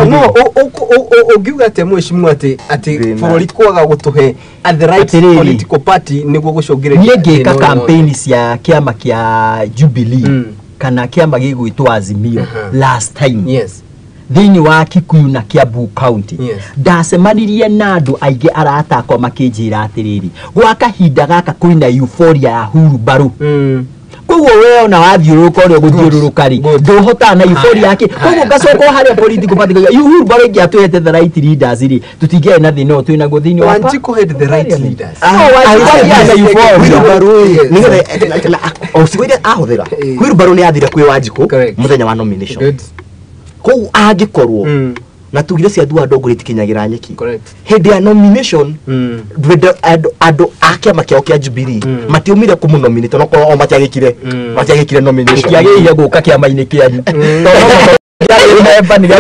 [SPEAKER 1] ugiuga te mweshimu ati bururi kwaga gutuhe at the right political party niguo gucungire
[SPEAKER 2] niĩ campaign cia kiama kia Jubilee kana kiama gigwitwo Azimio last time thini wa Kikuyu na Kiambu County ndacemanirie na andu aingi arata akwa makinjira atiriri gwa kahinda gaka kwina euphoria ya huru baru koguo wewe na wathiuruka uri guthiururuka ri nduhota na euphoria yake koguo gacoka haria political party huru baru ingi atuhete the right leaders ri tutingie na thino twina go thini wa
[SPEAKER 1] Wanjiko had the right leaders
[SPEAKER 3] usigwire ahuthira huru baru ni athire kwi Wanjiko muthenya wa nomination ko agikorwo na tugire cia ndu andu nguri tikinyagira nyeki hindi ya nomination ando akia makio kia Jubilee matiumire kumunominate no ko matiagikire nomination
[SPEAKER 2] kiagire guka kia maini kianyu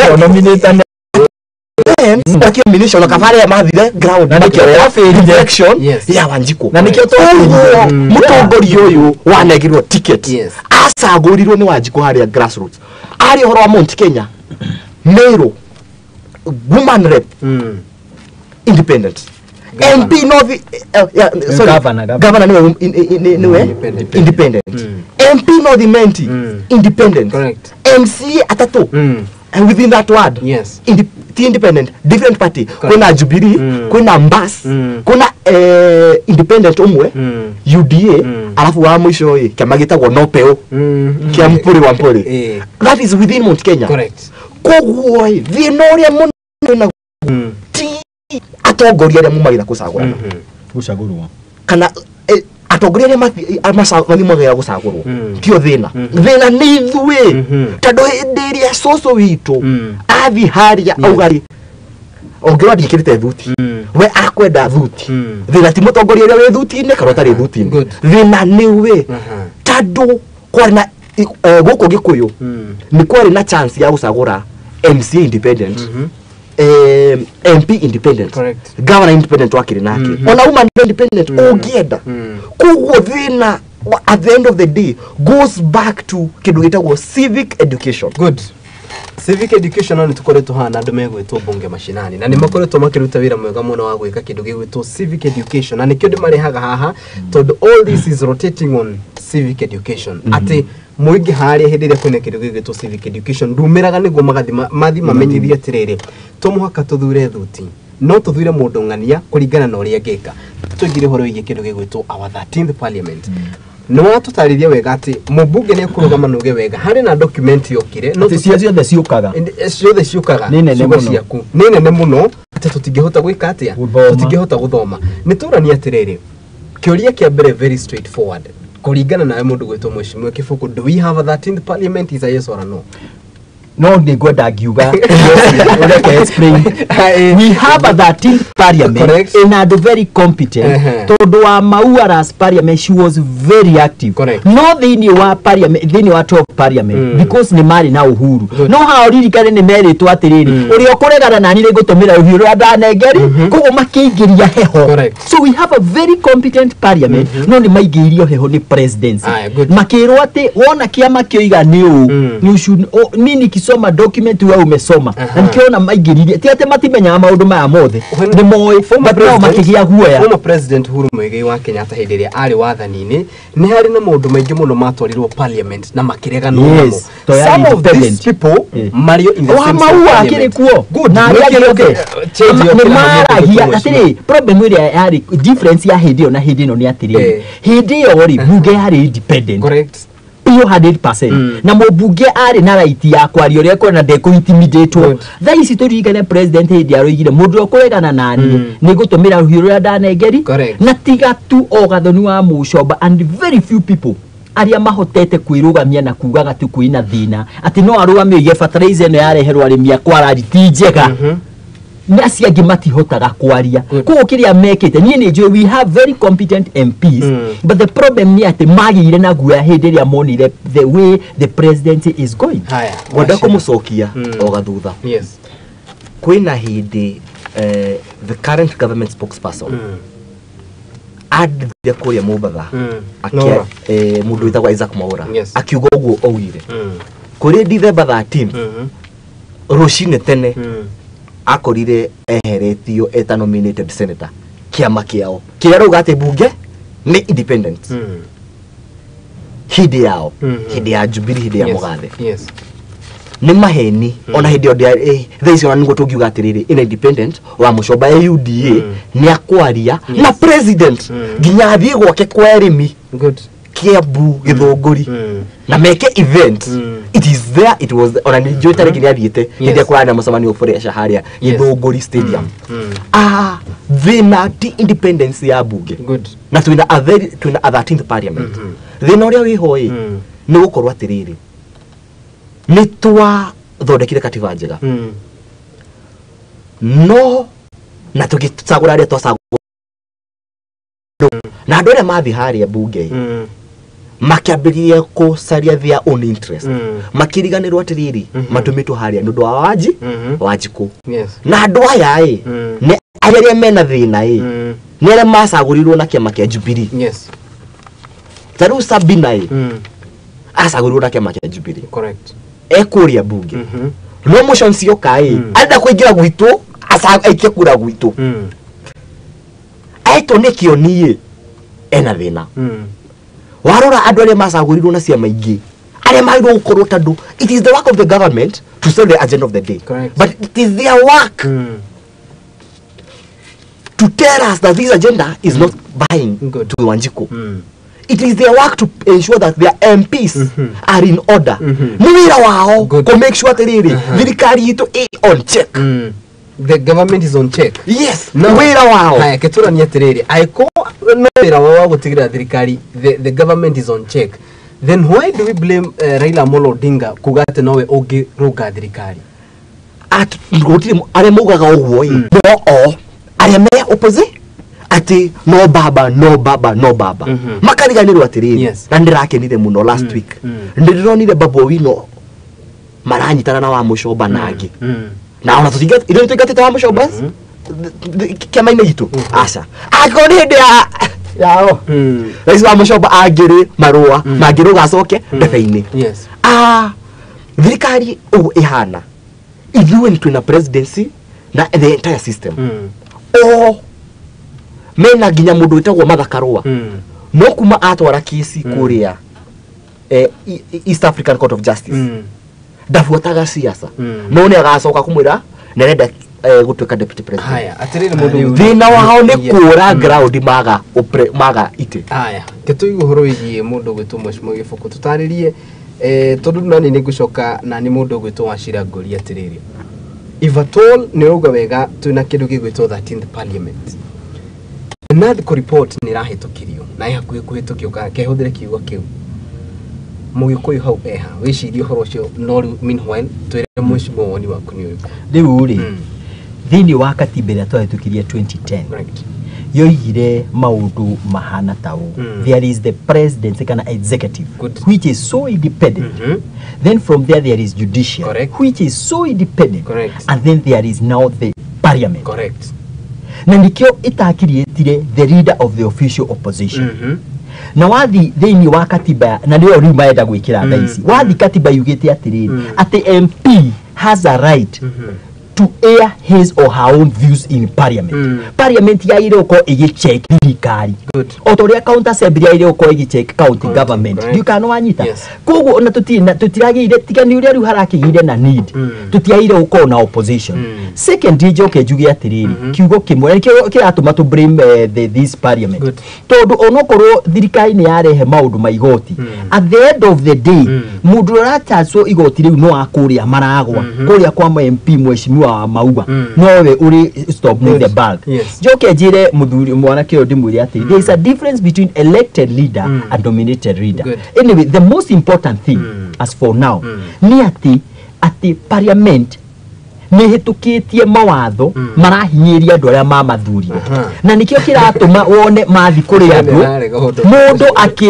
[SPEAKER 2] to nominate
[SPEAKER 3] Lakini nomination kafare ya mathire ground
[SPEAKER 2] na nikio
[SPEAKER 3] election ya Wanjiko
[SPEAKER 2] na nikio to
[SPEAKER 3] mutongori uyu wanegirwo ticket acagurirwo ni Wanjiko haria grassroots ari horo wa Mount Kenya Meru woman rep independent MP Novi governor niwe independent MP Novi Menti independent
[SPEAKER 1] correct
[SPEAKER 3] MC atatu and within that word independent different party kuna Jubilee kuna Mbas kuna independent umwe UDA alafu wa mwisho kama gitagwo Nopeo kia mpuri wa mpuri that is within Mount Kenya
[SPEAKER 1] correct
[SPEAKER 3] koguo thinoria muno ti atongoria ria mumagira kucagurana
[SPEAKER 2] gucagurwo
[SPEAKER 3] kana atongoria mathimagĩra gũcagũrwo tio thĩna thĩna nĩ ithuĩ tondũ hĩndĩ ĩrĩa cũcũ witũ athiĩ harĩa auga rĩ ongĩrwo ndiĩkĩrĩte thuti we akwenda thuti thĩna ti mũtongoria ũrĩa wĩ thuti-inĩ kana ũtarĩ thuti-inĩ thĩna nĩ we tondũ kwarĩ na gũkũ Gĩkũyũ nĩ kwarĩ na chance ya gũcagũra MCA independent MP independent governor independent wakĩrĩ nake ona uma independent ũngĩenda koguo thĩna at the end of the day goes back to kĩndũ gĩtagwo civic education.
[SPEAKER 1] Good. Civic education ni tukoretwo hana andu megwitwo bunge mashinani na ni makoretwo makiruta wira mwega muno wa gwika kindu gigwitwo civic education na nikio ndimarehaga haha tondu all this is rotating on civic education ati muingi haria hindi ria kwina kindu gigwitwo civic education ndumiraga niguo mathi mamenyithie atiriri tumuhaka tuthure thuti no tuthure mundu ng'ania kuringana na uria ngeka tugire horo igi kindu gigwitwo our 13th parliament no atutariria wega ati mubunge ne kurugama nuge wega hari na document yokire no
[SPEAKER 2] ciothe ciukaga
[SPEAKER 1] nene muno ati tutingihota gwika atia tutingihota guthoma niturania atiriri kiuria kia mbere very straightforward kuringana na mundu gwitwo mweshimwe Kifuku do we have a 13th parliament is a yes or a no?
[SPEAKER 2] No, they go dagiuga. Explain. We have a 13th parliament and very competent. Todoa Mauara's parliament, she was very active. No, they knew what parliament, they knew what top parliament because ni mari na uhuru. No, how really can the meri to atiriri. Ori okorega na nile go to mira uhuru adana geri. Ko makigiria heho. So we have a very competent parliament. No, ni maigirio heho ni presidency. Makiro ate wona kiama kioiga niu. You should nini soma document wewe umesoma na nikiona maigiriria ti ate matimenya maundu maya mothe ni moyo batao makigia guoya
[SPEAKER 1] former president Uhuru Muigai wa Kenyatta hindi ria ari wathani-ini ni hari na maundu maingi muno matwarirwo parliament na makirega no namo some of these people mario in the same parliament
[SPEAKER 2] good na ari ni maragia atiri problem ire yari difference ya hindi na hindi no ni atiri hindi yo ri bunge yari independent
[SPEAKER 1] correct
[SPEAKER 2] you 100% na mubunge ari na right ya kwari ore ko na ndeko intimidate tha ici turigane president hindi aroigire mundu okuregana nani ni gutumira ruhiro ya danegeri na tiga tu ogathoni wa mucoba and very few people aria mahotete kwirugamia na kugaga tu kuina thina ati no arugamio ye fertilizer no yareherwa arimi akwara tijega nasi agimati hotaga kwaria ko kiria mekete ni njo we have very competent MPs but the problem ni ati magire na guya hindi ria monire the way the presidency is going
[SPEAKER 3] wanda kumucokia ogathutha
[SPEAKER 1] yes
[SPEAKER 3] kwina hindi the current government spokesperson ad the kuria mubatha akia mundu witagwa Isaac Mwaura akiuga uguo ougire kuri December 13 rucine tene akorire eheretio eta nominated senator kiama kiao kiaruga ati bunge ni independent hindi yao hindi ya Jubilee hindi ya Mugathe
[SPEAKER 1] yes
[SPEAKER 3] ni maheni ona hindi odia thaici ona ningo tungiuga atiriri ina independent wa mucoba ya UDA ni akwaria na president nginya athie gwake kwa erimi
[SPEAKER 1] good
[SPEAKER 3] Kiambu Githunguri na meke event it is there it was ona ni joita rigi athiete hindi kwa na mucemanio furesha haria Githunguri stadium thina ti independence ya bunge
[SPEAKER 1] good
[SPEAKER 3] na twina a 13th parliament thina uria wi hoi ni gukorwa atiriri ni twa thondekire katiba njega no na tugicagura ria twacagura na andu aria mathi haria bunge makiambiria kucaria their own interest makiriganirwo atiriri matumitwo haria nundu wa wajiku na andu aya ni aria mena thina ni aria macagurirwo na kiama kia Jubilee taru Sabina acagurirwo na kiama kia Jubilee
[SPEAKER 1] correct
[SPEAKER 3] ekuria bunge no motion cionka anda kuingira gwitu aikia kura gwitu aito nikio nie ena thina warora andu aria macagurirwo na ciama ingi aria magirwo gukorwo tandu it is the work of the government to sell the agenda of the day but it is their work to tell us that this agenda is not buying to Wanjiku it is their work to ensure that their MPs are in order ni wira wao to make sure that thirikari itu on check
[SPEAKER 1] the government is on check
[SPEAKER 3] yes no wira wao
[SPEAKER 1] haya ketura ni atiriri aiko no wira wa gutigira thirikari, the government is on check, then why do we blame Raila Amolo Odinga kugate nowe ogi ruga thirikari?
[SPEAKER 3] At ngotire are mugaga ogwo no o are me opposite ati no baba makariganirwo atiriri na ndirakenire muno last week ndironire babo wino maranyitana na wa mushoba nangi na ona tutigate ile tutigate wa mushoba kama ine gitu asa akoni hende yao rais wa mushoba agire marua magiro gacoke ndefeini thirikari ihana ithuwe ni twina presidency na the entire system mena ginya mundu witagwo mathakarwa no kuma atwara kesi kuria East African Court of Justice ndafuataga siasa no ne agacoka kumwira nerenda gutuika deputy president.
[SPEAKER 1] Haya atiriri mundu
[SPEAKER 3] thina wao ni kura ground maga ite.
[SPEAKER 1] Haya ketuigu horo igi mundu gwitu mweshimo gifuku tutaririe tondu nani ni gucoka na ni mundu gwitu washira ngori atiriri if at all ni uga wega tuna kindu gigwitwo 13th parliament NADCO report ni rahitukirio na ihakuye kuhitukio ka kehuthire kiugo kiu mugikuyu hau eha wicirio horo cio no meanwhile twire mweshimo woni waku ni uriku
[SPEAKER 2] riu ri thini wa katiba ria twahitukirie 2010 yoigire maundu mahana tau there is the president kana executive which is so independent then from there is judicial which is so independent and then there is now the parliament na nikio itakirietire the leader of the official opposition na wathi thini wa katiba na ndio riu maenda gwikira thaisi wathi katiba yugite atiriri ati MP has a right to air his or her own views in parliament. Parliament ya ile uko check thirikari. Otoria county assembly ya ile uko check county government. You can wanyita. Kugo ona tutiragire tigani uri ari harakigire na need. Tutiaire uko na opposition. Second joke jugi atiriri. Kiugo kimwe kiratuma to blame this parliament. Tondu onokorwo thirikari ni yarehe maundu maigoti. At the end of the day, mundu rataso igoti riu no akuria maragwa. Kuria kwa MP mweshimi wa mauga nowe uri stop with the bulk joke jire muthuri mwana kio ndimuri ati there is a difference between elected leader and nominated leader. Anyway, the most important thing as for now ni ati parliament ni hitukitie mawatho marahinyiria andu aria mamathurio na nikio kiratuma wone mathi kuri andu mundu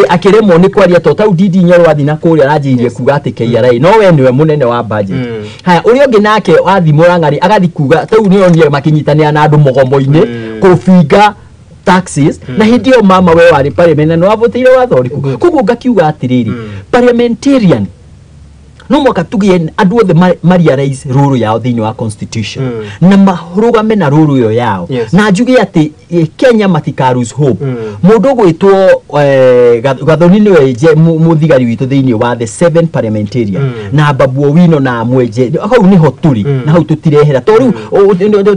[SPEAKER 2] akiremwo ni kwaria to tau didi nyoro wathi na kuria aranjirie kuga ati KRA no we niwe munene wa budget haya uri ongi nake wathi murangari agathi kuga tau ni onire makinyitania na andu mogomo-ini kufinga taxes na hindio mama we wari parliament no avotire wathoriku kugu ngakiuga atiriri parliamentarian no mwaka tugie andu othe marialize ruru yao thini wa constitution na marugame na ruru yo yao na njuge ati Kenya matika lose hope mundu gwitwo gathoni niwe je muthigari witu thini wa the 7 parliamentarian na babu wino na mweje hau niho turi na hau tutirehera toru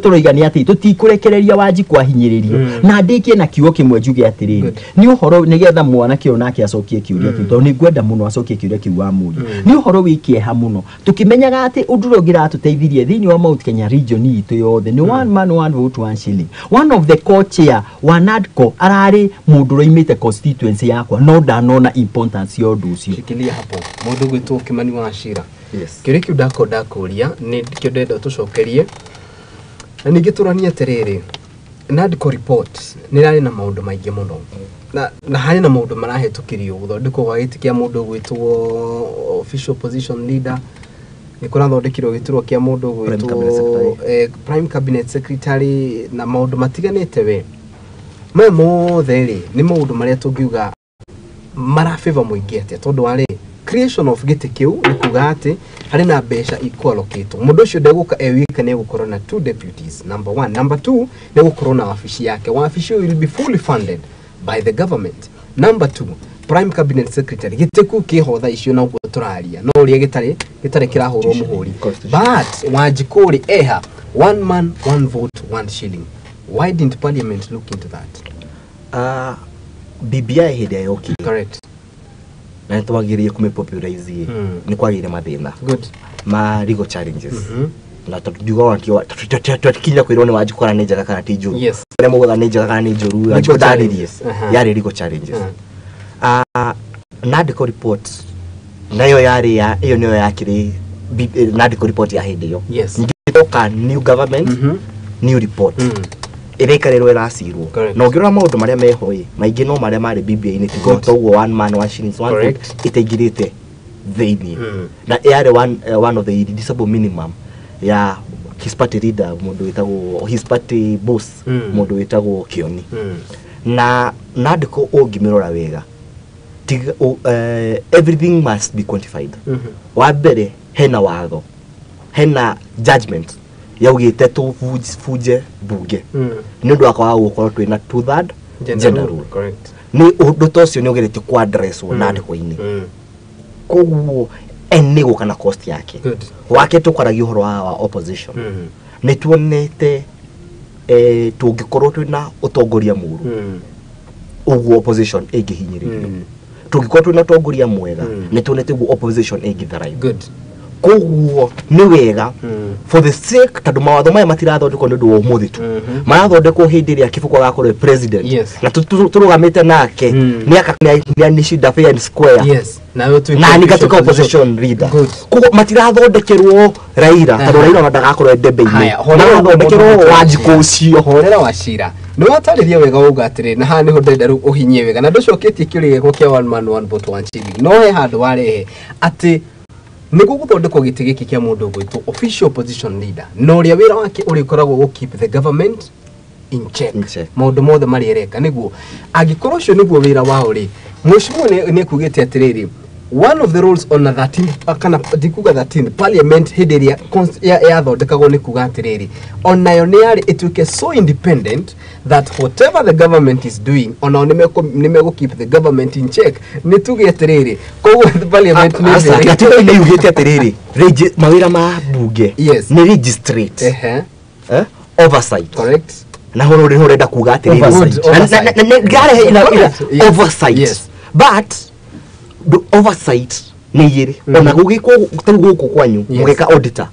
[SPEAKER 2] turoigania ati tutikurekereria waji kwa hinyiririo na ndikie na kiugo kimwe njuge atiriri ni uhoro nigetha mwana kio nake acokie kiuria kiu ni ngwenda muno acokie kiuria kiu wa muri ni uhoro kieha muno tukimenyaga ati unduro giratuteithirie thini wa Mount Kenya region itu yothe ni one man one vote one shilling. One of the co-chair wa NADCO arari mundu roimite constituency yakwa no ndanona importance yo nducio
[SPEAKER 1] shikilia hapo mundu gwitu Kimani wa Shira kiriki dakoria ni kio ndenda tucokerie na ningiturania terere NADCO report ni rari na maundu maingi muno na hari na maundu marahetukirio guthondekwo gwa giti kia mundu gwitwo official position leader ni kurathondekirwo giturwo kia mundu gwitwo prime cabinet secretary na maundu matiganite we mothe ni maundu maria tungiuga marafeva muingi atia tondu wari creation of giti kiu ni kuga ati hari na mbeca equalocate mundu ucio ndeguka ewika ne gukorwo na 2 deputies number 1 number 2 ne gukorwo na wafici yake wafici will be fully funded by the government. Number 2, prime cabinet secretary giteku kihotha icio na ugo turaria no uri gitare kirahurwo muhuri but wajikuri eha one man one vote one shilling. Why didn't parliament look into that?
[SPEAKER 3] BBI hede yoki
[SPEAKER 1] correct
[SPEAKER 3] na twagirie kumepopularize ni kwagire mathina ma legal challenges na tujuga wakio tutikinya kwirwo ni wajikora ni njega kana ti njuru kare mugutha ni njega kana ni njuru ajikudaririe yari legal challenges NADCO report nayo yari ya iyo niyo yakiri NADCO report ya hindi yo ngitoka new government new report irekarerwo iracirwo no ngirora maundu maria mehoi maingi no maria mari BBI ini tigoto wo one man one shillings one vote itegirite theinie na yari one of the irreducible minimum ya his party leader mundu witagwo his party boss mundu witagwo Kioni na NADCO ongimirora wega everything must be quantified wa mbere hena watho hena judgment yaugite tu fuje bunge ni ndu akwa gukorwo twina 2/3 gender rule correct ni undu tocio ni ugerete kwa address NADCO-ini koguo ene gukana cost yake wake tukwaragia uhoro wa opposition ni tuonete tungikorwo twina utongoria muru uguo opposition ingihinyiririo tungikorwo twina utongoria mwega ni tuonete uguo opposition ingitharaithia good koguo ni wega for the sake tadu mawatho maya matirathondekwo ndu wa umuthi tu marathondekwo hindi ria kibuko gakorwo president na turugamite nake ni akania ni shida fair and square na ni gatuka opposition leader koguo matirathondekerwo Raila tadu Raila ndagakorwo debate-ini marathondekerwo wajiko ucio horera wacira ni watariria wega ugatire na ha ni ho ndenda ru uhinye wega na nducoketie kiuria giko kia one man one vote one shilling no he handu warehe ati niguo guthondekwo giti giki kia mundu gwitu official opposition leader no ria wira wake uri koragwo go keep the government in check maundu mothe mari ereka niguo agikorwo cio niguo wira wao ri mushimwe ni kugite atiriri one of the rules on the 13th kana dikuga 13th parliament hidiria ya thondekagwo ni kuga atiriri onayo ni yari ituke so independent that whatever the government is doing ona nimego keep the government in check ni tuge atiriri koguo the parliament ni atiba ni yugite atiriri mawira ma bunge ni registrate oversight correct na horenda kuga atiriri oversight but the oversight ni yiri ona gugiko guko kwanyu mugeka auditor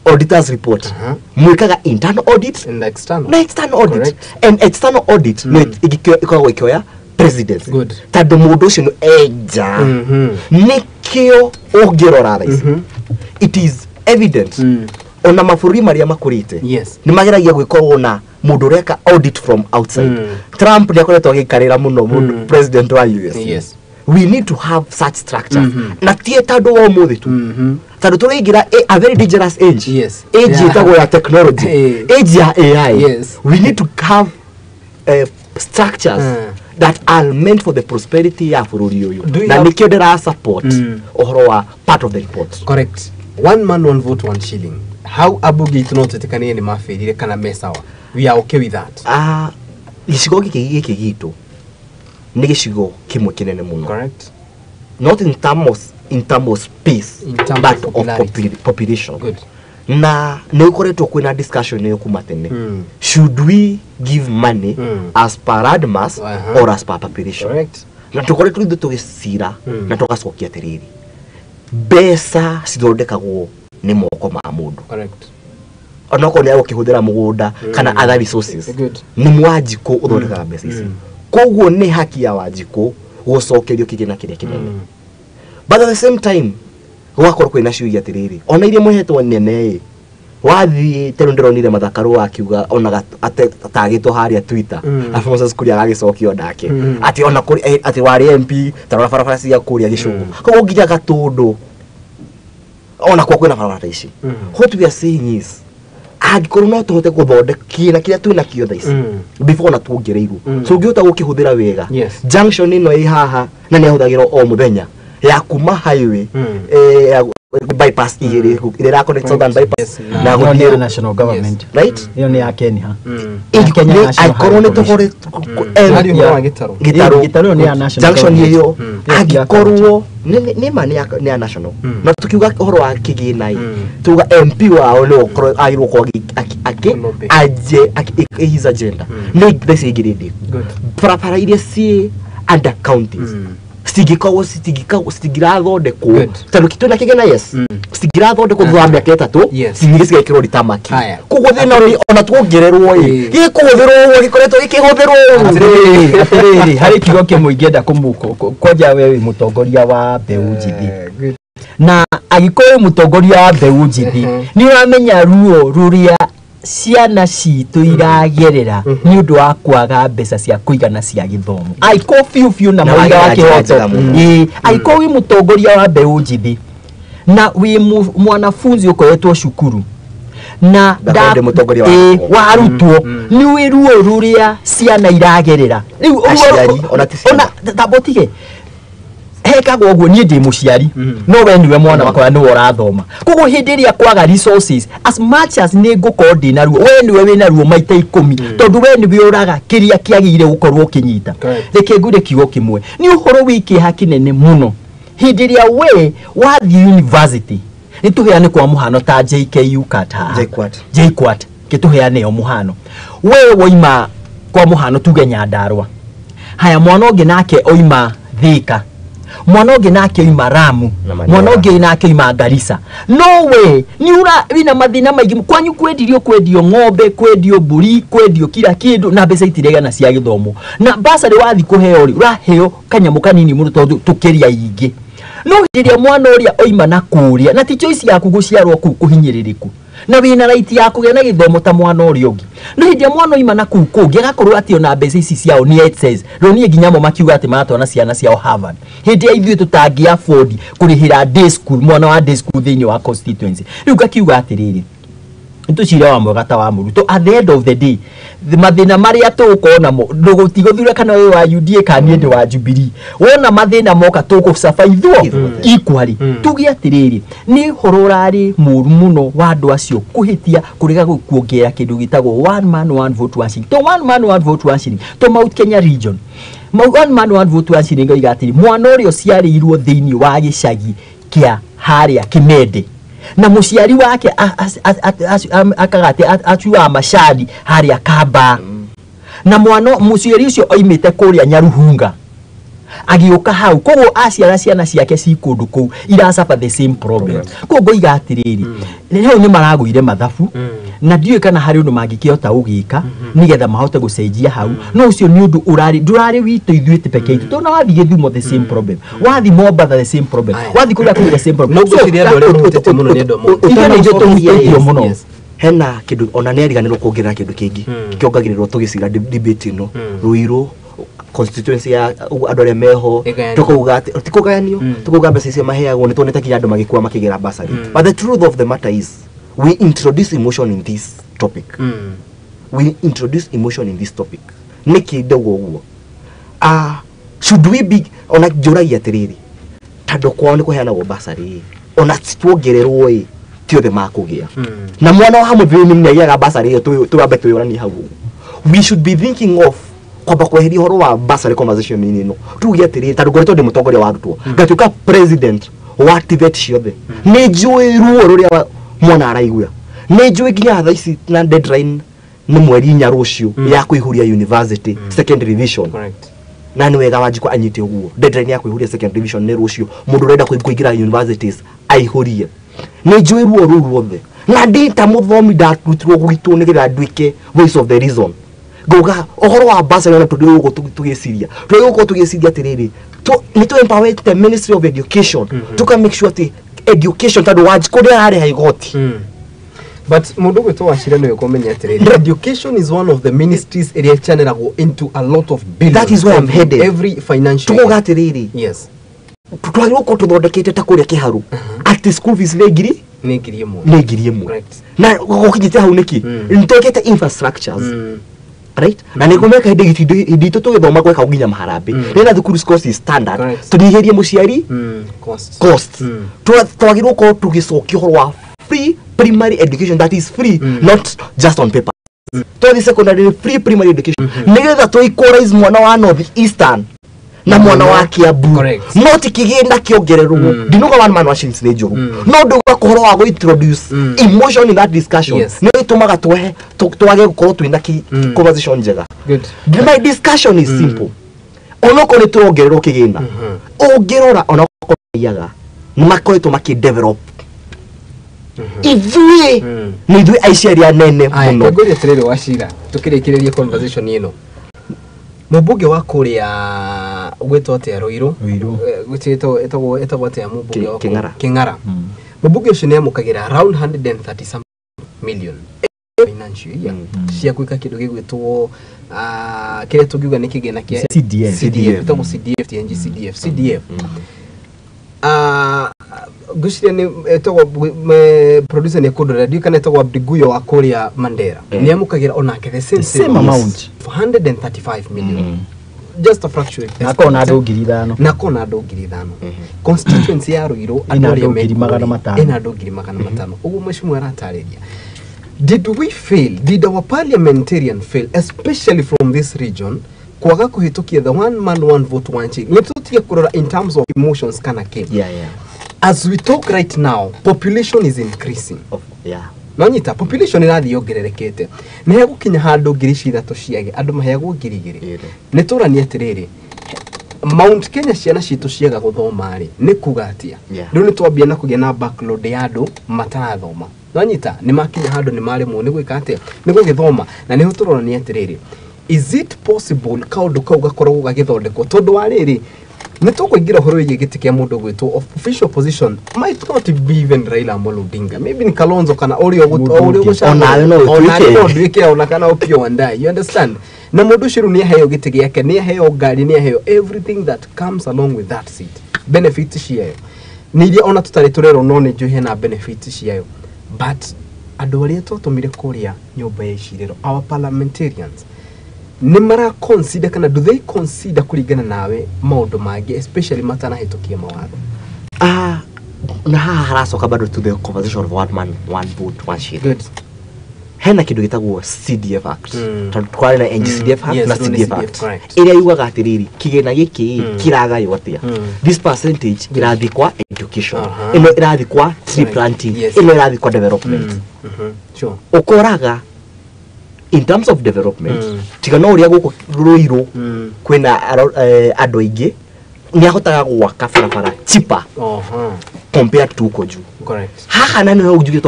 [SPEAKER 3] auditors report mwikaga internal audit and external audit and external audit no ikiko ikioya president good tado mundu ucio eja nikio ogirora rais it is evident ona mafuri maria makurite ni mageragia gwikorwo na mundu reka audit from outside Trump ni akoretwo agikarira muno mundu president wa US we need to have such structures na tie tado wa muthi tu tado turingira a very dangerous age age itago ya technology age ya AI we need to have structures that are meant for the prosperity ya bururi uyu na nikio ndira support ohoro wa part of the report correct one man one vote one shilling how abugi tunotetekanie ni mafirire kana mesawa we are okay with that gicigo giki gitu ni gicigo kimwe kinene muno correct not in terms of space but of population good na ne koretwo kwina discussion yo kumatene should we give money as per admas or as per population correct na tukoretwo ithu gisira na tugacokia atiriri besa cithondekagwo ni moko ma mundu correct onako ni agukihudira mugunda kana other resources ni mwajiko uthondekaga besa ici koguo ni haki ya wajiko gucokerio kigina kiria kinene but at the same time wakorwo kwina ciuria atiriri ona iria muhetwo nene wathie tero ndironire mathakaru akiuga ona atagitwo haria Twitter afonso skuri agagicokio ndake ati ona kuri ati wari MP tarora barabara cia kuria gicungu koguo nginya gatundu ona kwa kwina barabara ici what we are saying is agikorwo no tuhote guthondekia na kiria twina kio thaici before na tuongereirwo so ngihota gukihuthira wega junction ino i haha na ni ahuthagirwo o muthenya ya kuma highway bypass ire ira connect southern bypass na guthie national government right iyo ni ya Kenya Kenya akorwo ni tugore gitaro ni ya national junction iyo agikorwo ni mani ya national na tukiuga uhoro wa kiginai tuga MP wao ni okorwo ayirwo kwa aje his agenda ni this igiridi good para iria si under counties citigirathondekwo tondå kä twä na kä gena citigirathondekwo thutha wa mä aka ätatå cigä cigekä rwo ritamaki koguo thä na ona twongererwo gä kå hå thä rwo gä koretwo gä kä hå thä rwo
[SPEAKER 2] harä kiugo kä må ingä enda kwanja we wä må tongoria wa mbeå njithi na agĩkorwo wĩ mũtongoria wa mbeũ njithi nĩ ũramenya ruo rũrĩa ciana citũ iragerera nĩ ũndũ wa kwaga mbeca cia kũigana cia gĩthomo agĩkorwo biũ na mawĩra wa kĩhoto agĩkorwo wĩ mũtongoria wa mbeũ njithi na wĩ mwanafunzi ũkoretwo cukuru na warutwo nĩ wĩ ruo rũrĩa ciana iragerera rĩu ona tabotige hekagwo guo nie ndi muciari no we niwe mwana wakwa ni ũrathoma koguo hindi ria kwaga resources as much as ni ngukorwo ndi na ruo we niwe wina ruo maita 10 tondu we niwe ũraga kiria kiagire gukorwo kinyita reke ngure kiugo kimwe ni uhoro wiki hakinene muno hindi ria we wathi university ni tuheane kwa muhano ta JKU kata JKUAT kituheane yo muhano we woima kwa muhano tuge Nyandarua haya mwana ungi nake oima Thika mwana ungi nake oima Ramu mwana ungi nake oima Garissa no way ni wina mathina maingĩ kwanyu kwendio ng'ombe kwendio mburi kwendio kila kindu na mbeca itirega cia gĩthomo na basari wathi kuheo ri uraheo kanyamu kanini mũno tondu tukiria ingĩ no ndiria mwana uria oima na kuria na ti choice yaku guciarwo ku kuhinyiririku na wina right ya kugĩa na gĩthomo ta mwana uria ungi no hindia mwana oima na ku kungi agakorwo ati ona mbeca ici ciao ni it says ronie ginyamo makiuga ati maratwana ciana ciao Harvard hindia ithuĩ tutangi afford kurihira day school mwana wa day school thĩinĩ wa constituency rĩu ngakiuga atiriri ntucira wa mwega wa muruto at the end of the day mathina maria tukona mo ndugutigothura kana we wa UDA kanie ndi wa Jubilee wona mathina moka tukusafaithwo equally tugi atiriri ni hororari muru muno wa andu acio kuhitia kuriga kuongera kindu gitagwo one man one vote one shilling to one man one vote one shilling to Mount Kenya region one man one vote one shilling igatiri mwana urio ciarirwo thiini wa gicagi kia haria Kimende na muciari wake akagate achua mashadi haria Kamba na mwana muciari ucio oimite kuria Nyaruhunga agioka hau koguo aciara ciana ciake cikundu kuu iracapa the same problem koguo igatiriri rĩu ni maragũire mathabu na ndiwe kana hari undu mangĩkĩhota ũgĩka nigetha mahote gũcenjia hau no ucio ni undu ndurari witũ ithuĩ peke itũ tona wathi Gĩthumo the same problem wathi Mombatha the same problem wathi kuria the same problem
[SPEAKER 1] no gũciria andũ arĩa mũtete mũno nĩ andũ
[SPEAKER 2] igana ijo tũhĩtio mũno
[SPEAKER 3] hena kindu ona nĩ ariganĩrwo kuongerera kindu kĩngĩ kĩongagĩrĩrwo tũgĩcira debate ino Ruiru constituency ya andũ arĩa meho tukuga tikugayanio tukuga mbeca icio maheagwo nĩ tuonete kinya andũ magĩkua makĩgera basari but the truth of the matter is we introduce emotion in this topic niki ndogo guo should we be ona njũragia atiriri tandũ kwao nĩ kũheanagwo basari ona tuongererwo ti othe makũgĩa na mwana wa hamwe thĩinĩ nĩ agĩaga basari ĩyo tũambe twĩoranie hau we should be thinking of kwamba kweheria horo wa basari conversation nini no tuge atiriri tandũ ngoretwo ndĩ mũtongoria wa arutwo ngatuĩka president wa TVET ciothe nĩ njũĩ ruo rũrĩa mwana araigua nĩ njũĩ nginya thaa ici na deadline nĩ mweri 4 rũciũ ya kũihũria university secondary division na nĩ wega Wanjikũ anyite ũguo deadline ya kũihũria secondary division nĩ rũciũ mũndũ ũrenda kũingĩra universities aihũrie nĩ njũĩ ruo rũu ruothe na ndĩta mũthomi ndarutirwo gwitũ nĩgetha nduĩke voice of the reason ngoga ohoro wa basari ona tugĩciria atiriri nĩ to empower the Ministry of Education to make sure that education tandũ Wanjikũ ndĩrarĩha igoti
[SPEAKER 1] but mundu gwitũ wacira nĩ ũkũmenya atiriri education is one of the ministries area channelagwo into a lot of billions.
[SPEAKER 3] That is where I'm headed
[SPEAKER 1] every financial
[SPEAKER 3] tugoga atiriri
[SPEAKER 1] yes
[SPEAKER 3] twagĩrĩirwo gũkorwo tũthondekete ta kũrĩa Kĩharu at school fees nĩ ngiri ĩmwe na gũkinyĩte hau nĩkĩ nĩtwekete infrastructures right na nĩguo meka hĩndĩ itũ tũgĩthoma gweka nginya maharambe nĩna thukuru course standard tũnyihĩrie mũciari cost twagĩrĩirwo gũkorwo tũgĩcokia ũhoro wa free primary education that is free not just on paper to the secondary free primary education nĩgetha to equalize mwana wa North Eastern na mwana wa Kiambu no tikigenda kĩongererwo ndinoga one man washing nĩ njogu no nduga kuhoro wa introduce emotion in that discussion nĩ itumaga twage gukorwo twina conversation njega my discussion is simple onoko ni tuongererwo kigina ungirora onoko yaga nimakoretwo makidevelop ithui ni ithui aiciari anene muno
[SPEAKER 1] ngori atiriri wacira tukirikirerie conversation ino mubunge wa kuria gwetwo atia Ruiru gwetwo etagwo atia mubunge wa King'ara mubunge ucio niamukagira around 130 million financial year cia gwika kindu gigwitwo kire tugiuga ni kigena kia CDF etagwo CDF TNG CDF gushire ni etagwo producer ni kundo radio kana etagwo Abdiguyo wa kuria Mandera niamukagira onake the same amount 135 million just a fraction
[SPEAKER 2] nakona ando ngiri 5
[SPEAKER 1] constituency ya Ruiru
[SPEAKER 2] ando ngiri 500
[SPEAKER 1] ina ando ngiri 500 ugu mheshimiwa aratarĩria did we fail, did our parliamentarian fail, especially from this region kwaga kuhitukia the one man one vote one child nitutia kurora in terms of emotions kana ke as we talk right now population is increasing nanyita population irathi yongererekete na hegukinya handu ngiri 3 ciage andu maheyagwo ngiri 2 niturani atiriri Mount Kenya ciana citu ciaga guthoma ri ni kugatia riu ni twambia na kugia na backload ya andu matarathoma nanyita ni makinya handu ni maremwo ni gwika atia ni gugithoma na ni huturona ni atiriri is it possible kaundu kau gakorwo gagithondekwo tondu wa riri ni tukuingira horo yige giti kia mundu gwitwo official position might not be even Raila Amolo Odinga maybe ni Kalonzo kana orio gwike ona kana Opiyo Wandayi you understand na mundu shiru ni heyo giti giake ni heyo ngari ni heyo everything that comes along with that seat benefits ciayo niria ona tutari turero no ni njuhe na benefits ciayo but andu aria twatumire kuria nyumba ya iciriro our parliamentarians nimara consider kana do they consider kuringana nawe maundu mangi especially matana hitukia mawatho
[SPEAKER 3] na haracoka bado to the conversation of one man one vote one shilling
[SPEAKER 1] good
[SPEAKER 3] hena kindu gitagwo CDF Act twari na NGCDF Act na CDF Act ira yugaga atiriri kigena giki kiragayo atia this percentage irathi kwa education ino irathi kwa tree planting ino irathi kwa development
[SPEAKER 1] sure
[SPEAKER 3] ukoraga in terms of development tigano uria guko Ruiru kwina andu aingi ni ahotaga gwaka barabara cheaper compared to koju
[SPEAKER 1] correct
[SPEAKER 3] haha nani no ujuge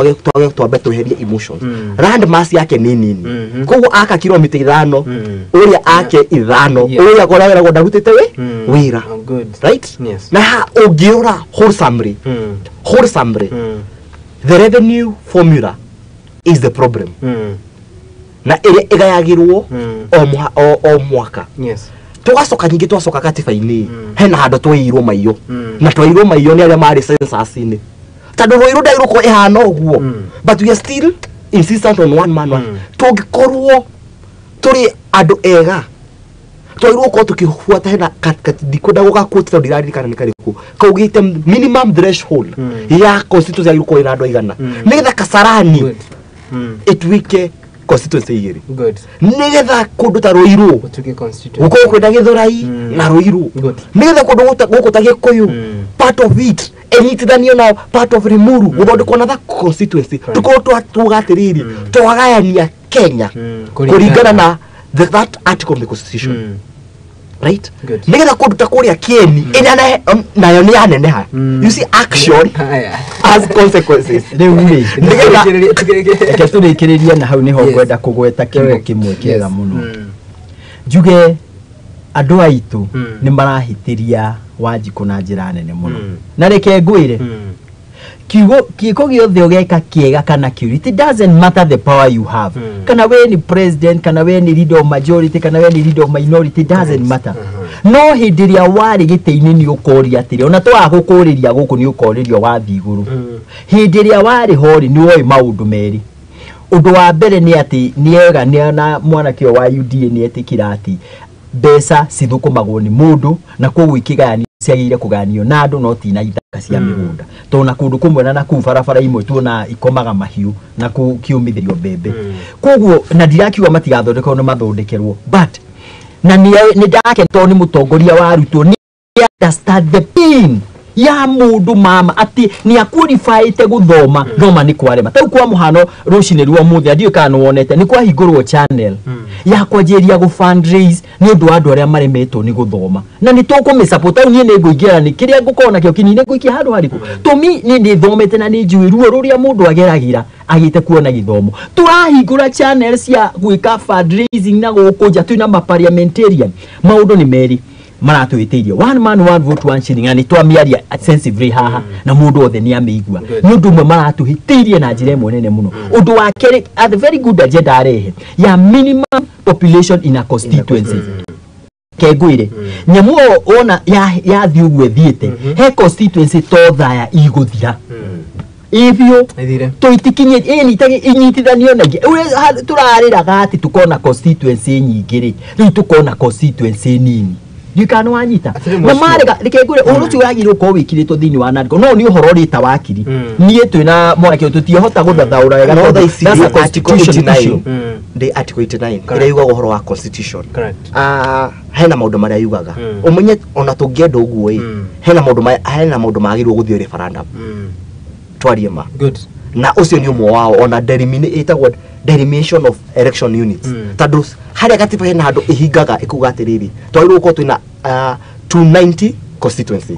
[SPEAKER 3] twambe tweherie emotions land mass yake ni nini koguo aka kilomita 5 uria ake 5 uria koragera gondarutite wira
[SPEAKER 1] good
[SPEAKER 3] right
[SPEAKER 1] yes
[SPEAKER 3] na ugiura wholesomely the revenue formula is the problem na ire igayagirwo o mwaka
[SPEAKER 1] yes
[SPEAKER 3] tugacoka nyingi twacoka katiba-ini hena handu twairwo maiyo na twairwo maiyo ni aria mari census-ini tondu Ruiru ndairuko ihana uguo but we are still insistent on one man one tungikorwo turi andu ega twairwo ko tukihuata hena dikoda guka quote ndirari kana nikariku kaugite minimum threshold ya constituency iruko ina andu igana nigetha Kasarani itwike constituency igiri
[SPEAKER 1] good
[SPEAKER 3] nigetha kundu ta Ruiru
[SPEAKER 1] utuke constituency
[SPEAKER 3] uko kwenda Githurai na Ruiru nigetha kundu guko ta Gikuyu part of it anyitithanio na part of Limuru guthondekwo na that constituency tuko tugatiriri twagayania Kenya kuringana na that article of the constitution right nigetha kundu ta kuria Kieni ina nayo ni aneneha you see action has consequences
[SPEAKER 2] nigetha turikireria na hau niho ngwenda kugweta kiugo kimwe kiega muno njuge andu aitu ni marahitiria Wanjiku na njira nene muno na reke ngwire kiugo giothe ugeka kiega kana kiuri it doesn't matter the power you have kana we ni president kana we ni leader of majority kana we ni leader of minority doesn't matter no hindiria wari gite-ini ni ukoria atire ona twa gukuriria guku ni ukoririo wa thiguru hindiria wari hori ni oi maundu meri undu wa mbere ni ati niega ni na mwana kio wa UDA ni etikira ati mbeca cithukumagwo ni mundu na koguo ikigayani ciagire kuganio na andu no tina ithaka cia migunda to na kundu kumwe na ku barabara imwe tuona ikomaga mahiu na kiumithirio mbembe koguo na ndirakiuga matigathondeka no mathondekerwo but na ni ndake to ni mutongoria wa arutwo ni understand the pain ya mundu mama ati ni aqualified guthoma no ni kwarema tau kwa muhano rucine ruo muthi ndio kana wonete ni kwa hingurwo channel ya kwajeria go fundraise ni undu andu aria maremetwo ni guthoma na ni tukumi support au ni nguingira ni kiria ngukona kio kinine nguikia handu hariku tumi ni thomete na ni njui ruo ruria mundu ageragira agite kuona githomo turahingura channels ya gwika fundraising na gukunja twina ma parliamentarian maundu ni meri maratwitirio one man one vote one shilling ani twamiaria sensibly haha na mundu othe ni ameigua ni undu mwe maratuhitirie na njira imwe nene muno undu wa keri at very good agenda arehe ya minimum population in a constituency kegwire nyamu ona ya thiugwe thiete he constituency totha ya iguthira ivyo toitikinye ni tage inyitithanio na turarira gati tukona constituency nyingire riu tukona constituency nini Dikano anyita na marega likegure urutu yagirwo ko wikiritwo thini wa Narco no ni uhoro rita wakiri nie twina mwake tutihota guthathaura wega that's a constitution issue
[SPEAKER 3] the article 89 ira yuga uhoro wa constitution hena maundu maria yugaga umenye ona tungenda uguo hena maundu magirwo guthio referendum twarie ma
[SPEAKER 1] good
[SPEAKER 3] na ucio ni umwe wao ona delimitation of election units tadu haria gatiba hena handu ihingaga ikuga atiriri twairwo ko twina 290 constituency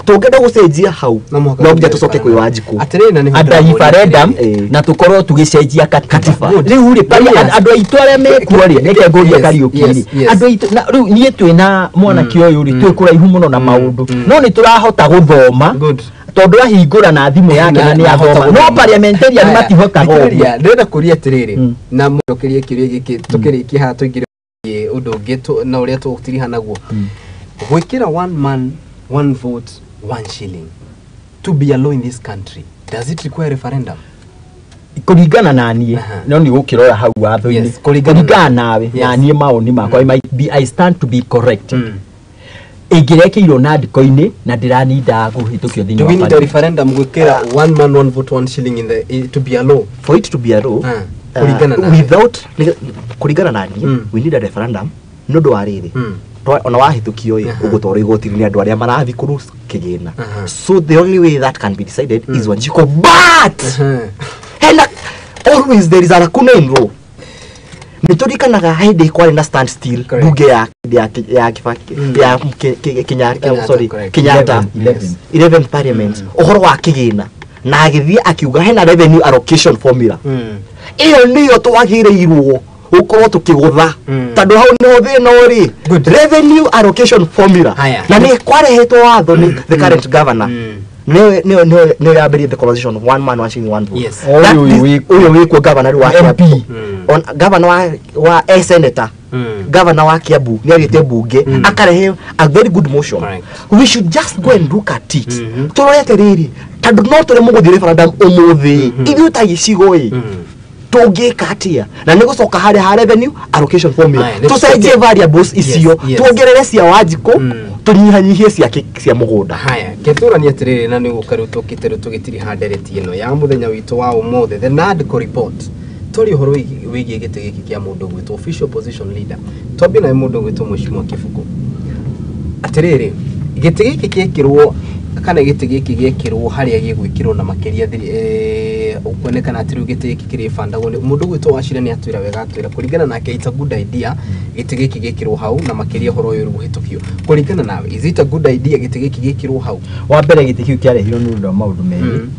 [SPEAKER 3] tungenda gucenjia hau no nginya tucoke kwi wanjiku
[SPEAKER 1] atiriri na ni
[SPEAKER 2] referendum na tukorwo tugicenjia katiba riu ri pali andu aitware mekuori neke ngoria kariukiri andu riu nie twina mwana kioyo ri twikura ihu muno na maundu no ni turahota guthoma tondu ahingura na thimu yake na ni athoma no parliamentarian matihota goria
[SPEAKER 1] ndenda kuria atiriri na mukirie kiria giki tukirikia ha tuingire undu ngeto na uria tutiriha naguo gwikira one man one vote one shilling to be a law in this country does it require referendum
[SPEAKER 2] kuringana na nie no ni gukirora hau watho-ini kuringana nawe na nie maoni makwa I stand to be correct igirekirwo na ndiko-ini na ndiraninda guhitukio thini
[SPEAKER 1] wa parliament referendum gwikira one man one vote one shilling in the to be a law
[SPEAKER 3] for it to be a law without kuringana na nie we need a referendum no do ariri ona wahitukio ugutwara igoti ni andu aria marathi kuru kigina so the only way that can be decided is when you go but and always there is a lacuna in law niturikanaga haide kwari na stand still bunge ya kifaki ya Kenyatta 11 parliament uhoro wa kigina na agithie akiuga hena revenue allocation formula iyo niyo twagireirwo ukorwo tukigutha tondu hau no thina uri revenue allocation formula na ni kwarehetwo watho ni the current governor no yabiri the conversation of one man watching one vote uyo wiko governor wa MP on governor wa senator governor wa Kiambu ni arite bunge akarehe a very good motion we should just go and look at it turete riri tondu no turi muguthire referendum umuthi ithu ta gicigo tungika atia na ni gucoka ha revenue allocation formula tucenjie variables icio tuongerere cia wanjiku tunyihanyihie cia mugunda
[SPEAKER 1] haya keturani atiriri na ni gukaru tukitero tugitiri handereti ino ya muthenya witu wa umothe the NADCO report tori horo wigi gite giki kia mundu gwitu official position leader tobi na mundu gwitu Mheshimiwa Kifuko atiriri gite giki kiekirwo kana gite giki giekirwo haria gigwikirwo na makeria ukonekana ati rugite giki kiri fandago mundu gwitu washire ni atwira wega atwira kuringana nake it's a good idea gite giki gikirwo hau na makeria horo uyu ruhitukio kuringana nawe is it a good idea gite giki gikirwo hau
[SPEAKER 2] wa mbere gite kiu kiarehirwo ni undu maundu meri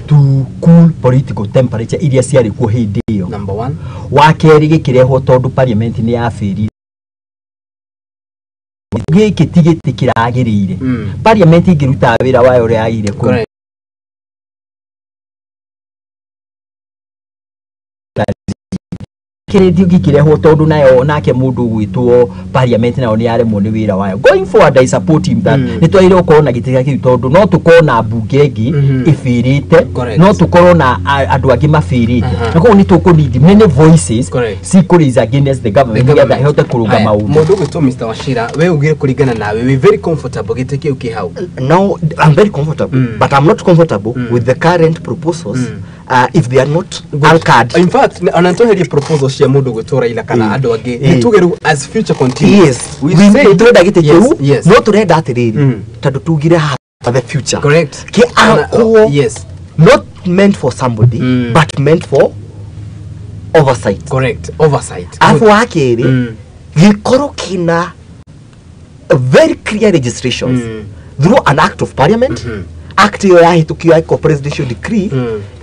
[SPEAKER 2] to cool political temperature iria ciari ku hindi iyo
[SPEAKER 1] number 1
[SPEAKER 2] wa keri gikirehwo tondu parliament ni yafiri giki tigiti kiragirire parliament igiruta wira wayo ria agire ku kiredio gikirehwo tondu nayo nake mundu gwitwo parliament nayo ni yare moni wira wayo going forward I support him that ni twaire ukorwo na gitiga kiu tondu no tukorwo na bunge ngi ifirite no tukorwo na andu angi mafirite nako ni tukunidi many voices sikuriza against the government getha ihote kurunga maundu
[SPEAKER 1] mundu gwitwo Mr. Wachira we ugire kuringana nawe we very comfortable gitike uki hau
[SPEAKER 3] no I'm very comfortable but I'm not comfortable with the current proposals if they are not anchored.
[SPEAKER 1] In fact, anatoheria proposals cia mundu gwitora ila kana andu angi nitugeru as future continues.
[SPEAKER 3] Yes, we say turenda gite kiu no turenda atiriri tondu tugire for the future.
[SPEAKER 1] Correct.
[SPEAKER 3] Yes. Not meant for somebody, but meant for oversight.
[SPEAKER 1] Correct. Oversight.
[SPEAKER 3] Afu akere gikoro kina very clear registrations through an act of parliament. Act yo yahitukio iko presidential decree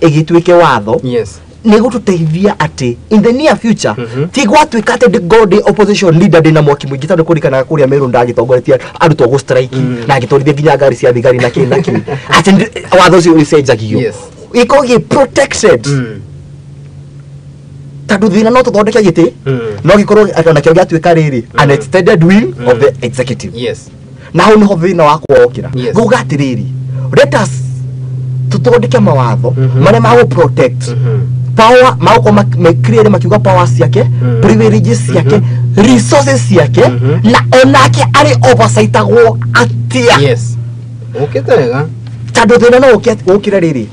[SPEAKER 3] igitwike watho.
[SPEAKER 1] Yes.
[SPEAKER 3] Nego tuteithia ati in the near future tigwa twikate the god opposition leader dina mwaki mwingi tondu kurikana kuria Meru ndagitongoretia arutwo go strike na agitwarithia nginya ngari cia thigari na kinaki ati watho ucio ucenjagio.
[SPEAKER 1] Yes.
[SPEAKER 3] Iko gi protected. Tadu thina no tuthondeke giti no gikorwo atona kio giatwika riri an extended wing of the executive.
[SPEAKER 1] Yes.
[SPEAKER 3] Now no thina wakwa okira guga atiriri let us tuthondeke mawatho maria ma protect power mauko create makiuga power ciake privileges ciake resources ciake na onake ari oversight agwo atia.
[SPEAKER 1] Yes. Okitega
[SPEAKER 3] tando thina no okira riri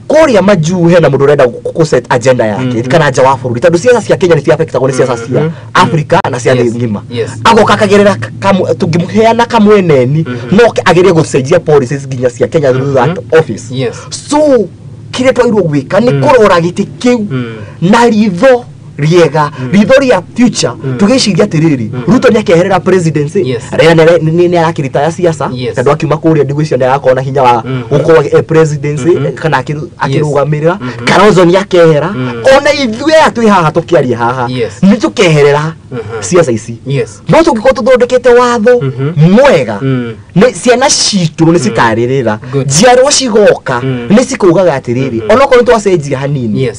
[SPEAKER 3] kuria majuhe na mundu renda ku set agenda yake kana nja wa bururi tando siasa cia Kenya ni cia affectagwo ni siasa cia Africa na cia thĩ ngima agoka kagerera tungimuheana kamweneni no agerie gucenjia policies nginya cia Kenya through that office.
[SPEAKER 1] Yes.
[SPEAKER 3] So kire twairwo gwika ni kurora giti kiu na ritho riega ritho ria future tugiciria atiriri Ruto ni akeherera presidency rena ni arakirita ya siasa tondu akiuma kuria ndigwicio ni arakona hinya wa gukorwo presidency kana akirugamirira Kalonzo ni akehera ona ithwe atwi haha tukiaria haha ni tukeherera siasa ici no tungiko tuthondekete watho mwega ni ciana citu ni cikaririra njiarwo cigoka ni cikugaga atiriri onoko ni twacenjia hanini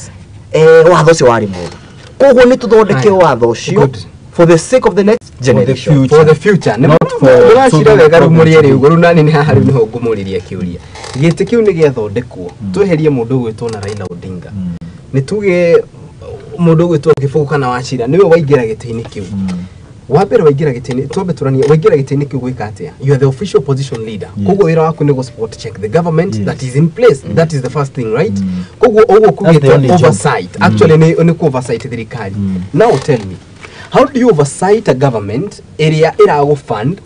[SPEAKER 3] watho cio wari mwega koguo ni tuthondeke watho cio for the sake of the next generation,
[SPEAKER 1] for the future not for turashira wega rumuri ri iguru nani ni haha ni ho ngumuriria kiuria gite kiu ni gethondekwo tweherie mundu gwitwo na Raila Odinga ni tuge mundu gwitwo Gibugu kana Wachira niwe waingira gitini kiu wabere waingira gitini twambe turania waingira gitini kiu gwika atia you are the official opposition leader koguo wira waku ni go support check the government that is in place that is the first thing right koguo ogo kugeta oversight actually ni ku oversight thirikari now tell me how do you oversight a government area irago fund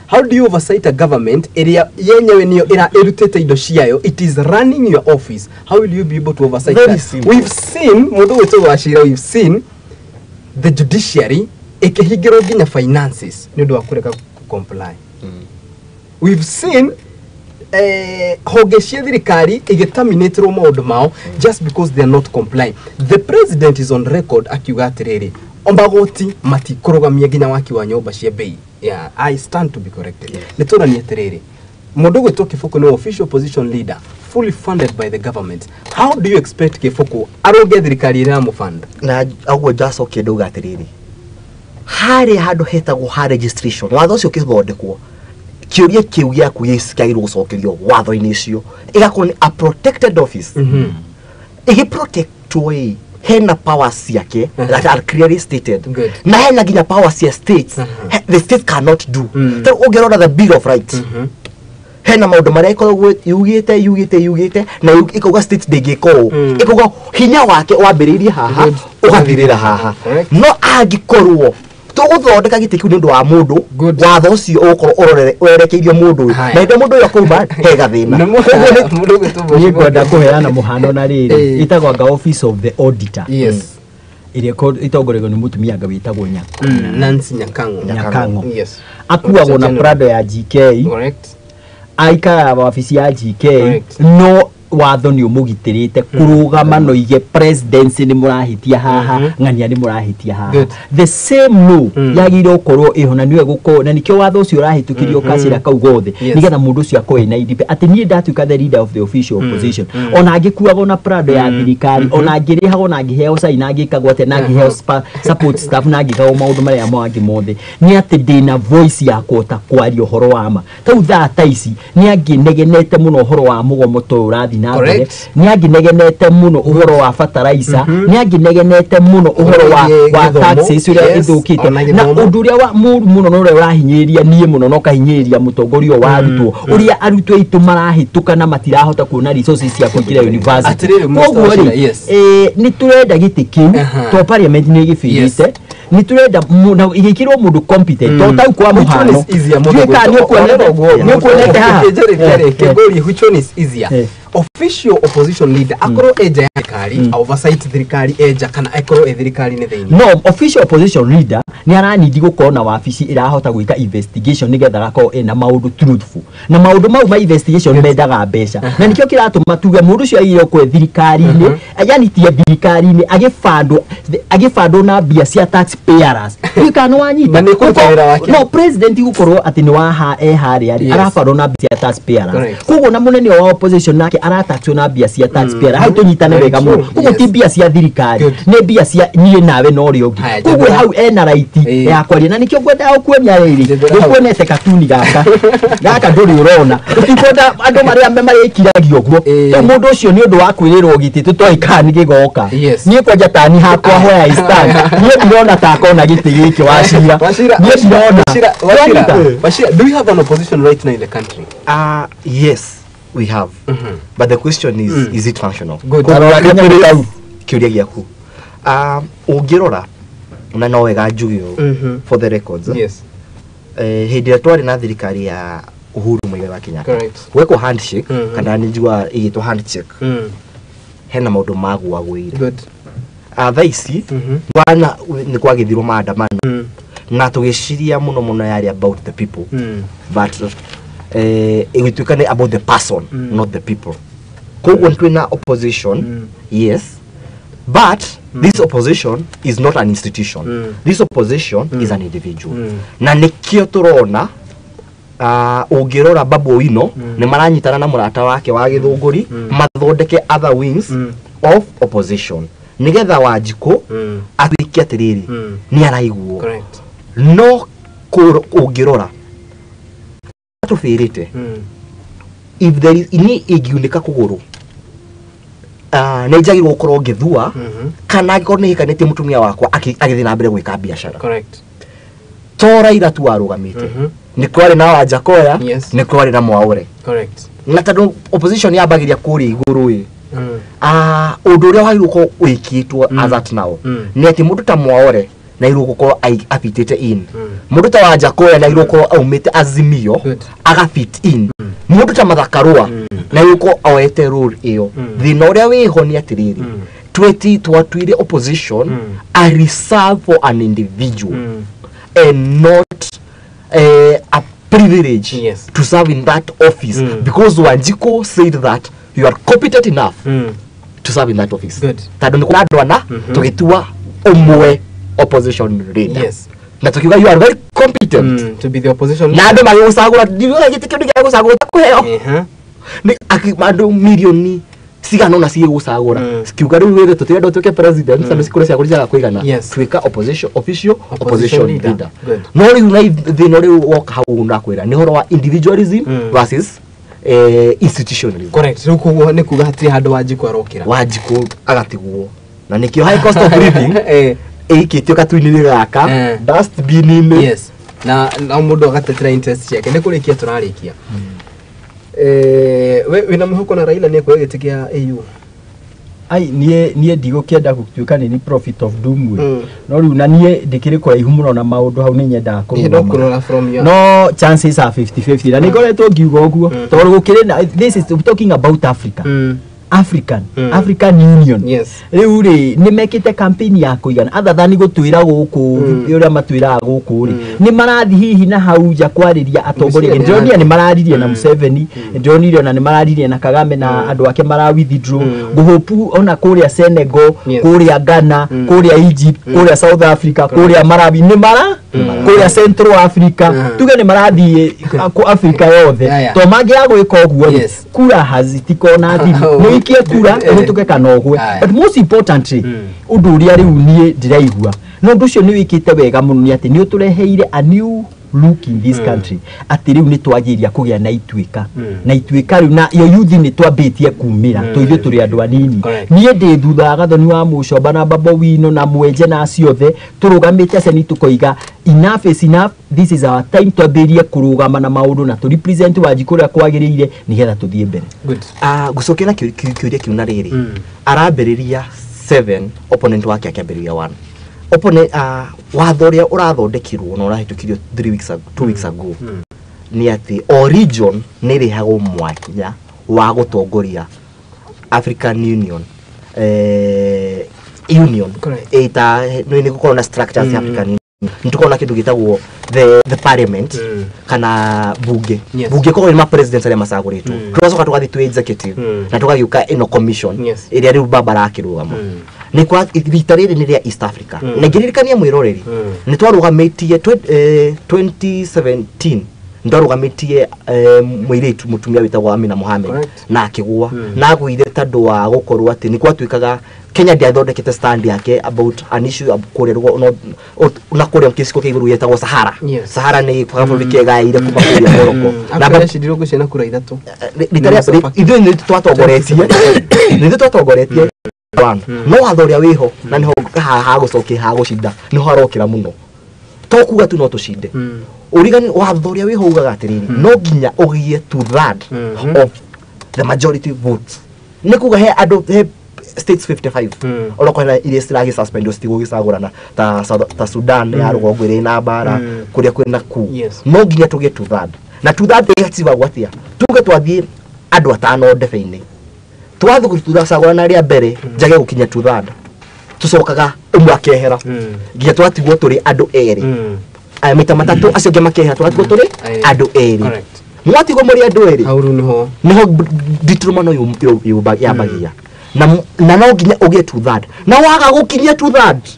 [SPEAKER 1] how do you oversight a government area yenyewe niyo ira erutete indo ciayo it is running your office how will you be able to oversight that we've seen mundu wetu Wachira we've seen the judiciary ekehigiro ginya finances ni ndo akureka comply we've seen hoge cia thirikari igiterminate ro maundu mao just because they are not complying. The president is on record akiuga atiriri ombagoti matikurugamia ginya waki wa nyumba cia bei. Yeah, I stand to be corrected. Nitora ni atiriri mundu gwetwo Kifuku no official opposition leader fully funded by the government. How do you expect Kifuku aroge thirikari ira mu fund
[SPEAKER 3] na agwo just okay nduga atiriri hari handu hetagwo ha registration watho ucio kithondekwo kiuria kiu gia kuyisikiagirwo gucokerio watho-ini icio igakorwo ni a protected office igi protectwo hena power ciake that are clearly stated na hena ginya power cia states the state cannot do so ugerona the bill of rights hena maundu maria ikoragwo yugite na ikuga state ndingiko ikuga hinya wake wambiririe haha ugathirira haha no angikorwo tuguthondeka giti kiu ndu wa mundu watho ucio ukorwo urerekeirio mundu na inde mundu uyo kuuma hega thina
[SPEAKER 2] mundu ni kwenda kuheana muhano na riri itagwa office of the auditor ile itongorego ni mutumia nga witagwo
[SPEAKER 1] Nancy Nyakango
[SPEAKER 2] akuagwo na prado ya GK
[SPEAKER 1] correct
[SPEAKER 2] aika ofisi ya GK no watho ni umugitirite kurugama no ige presidency ni murahitia haha ngania ni murahitia haha the same no yagire ukorwo ihona niwe guko na nikyo watho ucio urahitukirio kasira kau gothe nigetha mundu ucio akoe na idipe ati ni ndatuika the leader of the official opposition ona angikuago na prado ya thirikari ona angirihago na angiheo saina angikagwo ate na angiheo support staff na angikagwo maundu maria mwangi mothe ni ati ndina voice ya kota kwari uhoro wa ma tau thata ici ni anginegenete muno uhoro wa mugomo to urathi na mbere ni anginegenete muno uhoro wa fertilizer ni anginegenete muno uhoro wa taxes uria ithukite na unduria wa muno no urahinyiria nie muno no kahinyiria mutongorio wa arutwo uria arutwo itu marahituka na matirahota kuona resources cia kuingira university koguo ni turenda giti kiu to parliament ni gifirite ni turenda igikirwo mundu competent to tau kwa muhano
[SPEAKER 1] tweka ni kuonete ha kegori which one is easier official opposition leader akoro eja thirikari oversight thirikari eja kana akoro thirikari ne thini
[SPEAKER 2] no official opposition leader ni aranidi gukorwo na wabici irahota gwika investigation nigetha gako ena maundu truthful na maundu mau ma investigation mendaga mbeca na nikio kiratuma tuge mundu ucio ayiro kwe thirikari-ini yani tie thirikari-ini agifandwo na bia cia taxpayers wikano wanyita no president gukorwo ati ni waha ehari arafandwo na bia cia taxpayers kugo na munene wa opposition nake arataxwo na bia cia taxpayers hau tunyitane wega muno kugo ti bia cia thirikari ni bia cia nie nawe no ri ungi kugo hau ena right ya kwaria na nikio ngwenda kuonia riri gukuonete katuni gaka nduri urona utikwenda andu maria marikiragio guo mundu ucio ni undu wa kwirirwo giti tutoikani gigoka nie kwanja tani hakwa hoya stand nie ndona ta kona giti giki washira nie ndona
[SPEAKER 1] washira do we have an opposition right now in the country
[SPEAKER 3] yes we have but the question is it functional
[SPEAKER 1] good
[SPEAKER 3] kiuria giaku ungirora na no wega njugio for the records
[SPEAKER 1] yes
[SPEAKER 3] hindi ya twari na thirikari ya Uhuru Muigai wa Kenyatta weko handshake kana njigwa igitwa handshake hena maundu magwagwire
[SPEAKER 1] good
[SPEAKER 3] thaici wana ni kwagithirwo maandamano na tugiciria muno yari about the people but igituika ni about the person not the people koguo twina opposition yes but this opposition is not an institution this opposition is an individual na nikio turona ungirora Babu Owino ni maranyitana na murata wake wa githunguri mathondeke other wings of opposition nigetha Wanjiku atwiki atiriri ni araiguo no ungirora tufirite if there is ini igiunika kuguru nejagi gukorwo ngithua kana ngiko ni hikanite mutumia wakwa agithi na mbere gwika biashara
[SPEAKER 1] correct
[SPEAKER 3] tora ira tu arugamite ni kwari na Wanjakoya ni kwari na Mwaure
[SPEAKER 1] correct
[SPEAKER 3] na tado opposition yabagiria kuri iguru undu uria wairuko wikitwo as at now ni ati mundu ta Mwaure na iruko ko afitete in mundu ta Wanjakoya na iruko aumite Azimio agafit in mundu ta Mathakarua na iruko awete rule iyo thina uria wiho ni atiriri twatwire opposition a reserve for an individual and not a privilege to serve in that office because Wanjiku said that you are competent enough to serve in that office tado ni kuna ndwana tugitua umwe opposition leader na tukiuga you are very competent
[SPEAKER 1] to be the opposition
[SPEAKER 3] leader na ndo magusagura ndiyo gitikio ndio gusagura takuheo ni akimando milioni sigano na siye gusagura sikiuga riu wethe tutirenda tuke president sabe sikura cia kurija kuigana twika opposition official opposition leader no riu na thina riu woka hau na kwira ni horo wa individualism versus institutionalism
[SPEAKER 1] correct ruko ni kuga hatiri handu Wanjiku
[SPEAKER 3] Wanjiku agatigwo na nikio high cost of living ikitio katwini gaka dustbin in
[SPEAKER 1] na mundu agatetera interest yake ni kurikia turarikia we wina muhuko na Raila ni kwa gitikia AU
[SPEAKER 2] ai nie ndigo kienda gutuika ni profit of doom no riu na nie ndikiri kwa ihumuno na maundu hau ni nyenda
[SPEAKER 1] kuruma from you
[SPEAKER 2] no chances are 50-50 na nigoretwo ngiuga uguo tondu gukiri this is talking about Africa African Union riu ri ni mekite campaign ya kuigana other than gutwira guku uria matwira guku ri ni marathi hihi na hau ja kwariria atongoria ndonia ni mararirie na Museveni ndonire na ni mararirie na Kagame na andu ake mara withdraw guhopu ona kuria Senegal kuria Ghana kuria Egypt kuria South Africa kuria Malawi ni mara kuria Central Africa tuge ni marathi ku Africa yothe to mangia gwika oguo kura hazitikona thimu ikie kura etuke kanogwe but most importantly undu uria riu nie ndiraigua no ndu cio ni wikite wega muno ni ati ni utureheire a new look in this country ati riu ni twagiria kugia na itwika riu na yo youth ni twambitie kumira toithio turi andu anini nie ndi thutha gathoni wa Mucomba na Babu Owino na Mwenje na aciothe turugamite acia ni tukoiga enough is enough this is our time twambirie kurugama na maundu na tu represent Wanjiku ria kwagiriire nigetha tuthie mbere
[SPEAKER 3] gucokera kiuria kiuna riri arambiriria 7 opponent wake akiambiriria 1 opone watho ria urathondekirwo na urahitukirio 2 weeks ago ni ati o region ni rihagwo mwanya wa gutongoria African Union eta no ni gukora na structures ya African Union ntukona kindu gitagwo the parliament kana bunge bunge ko ni ma president aria masaguritwo tucoka tugathi tu executive na tugagiuka ino commission iria riu babara akirugama ni kwa rita riri ni ria East Africa na ngiririkania mwiroreri ni twarugametie 2017 ndarugametie mwiritu mutumia witagwo Amina Mohamed na akigwa na gwire tandu wa gukorwo ati ni kwatuikaga Kenya ndiathondekete stand yake about an issue abukorerwo na kuria kisiko kiguru yetagwo Sahara Sahara ni kwa bikega ire kuma kuria Morocco
[SPEAKER 1] na bashidiro gucena kura ithatu
[SPEAKER 3] ritaria ithu ni twatogoretie no wathoria wiho na niho ha gucokia ha gucinda niho harokira muno to kuga tu no tucinde urigani wathoria wiho ugaga atiriri no nginya ugie to that of the majority votes ni kuga he ado states 55 olokona ile stragi suspend stigo gisagurana ta Sudan ya rugongo ire na bara kuria kwena ku no nginya tugie to that na to that yatsiba gwatia tuge twathie ado atano defeini twathu kutuda sagurana ria mbere njage gukinya to that tucokaga umwe akehera nginya twatigwo turi ado eri mita matatu acio nge makehera twatigwo turi ado eri mwatigwo muri ado eri
[SPEAKER 1] hauru niho
[SPEAKER 3] ditrumano ya bagia na no nginya ugie to that na waga gukinya to that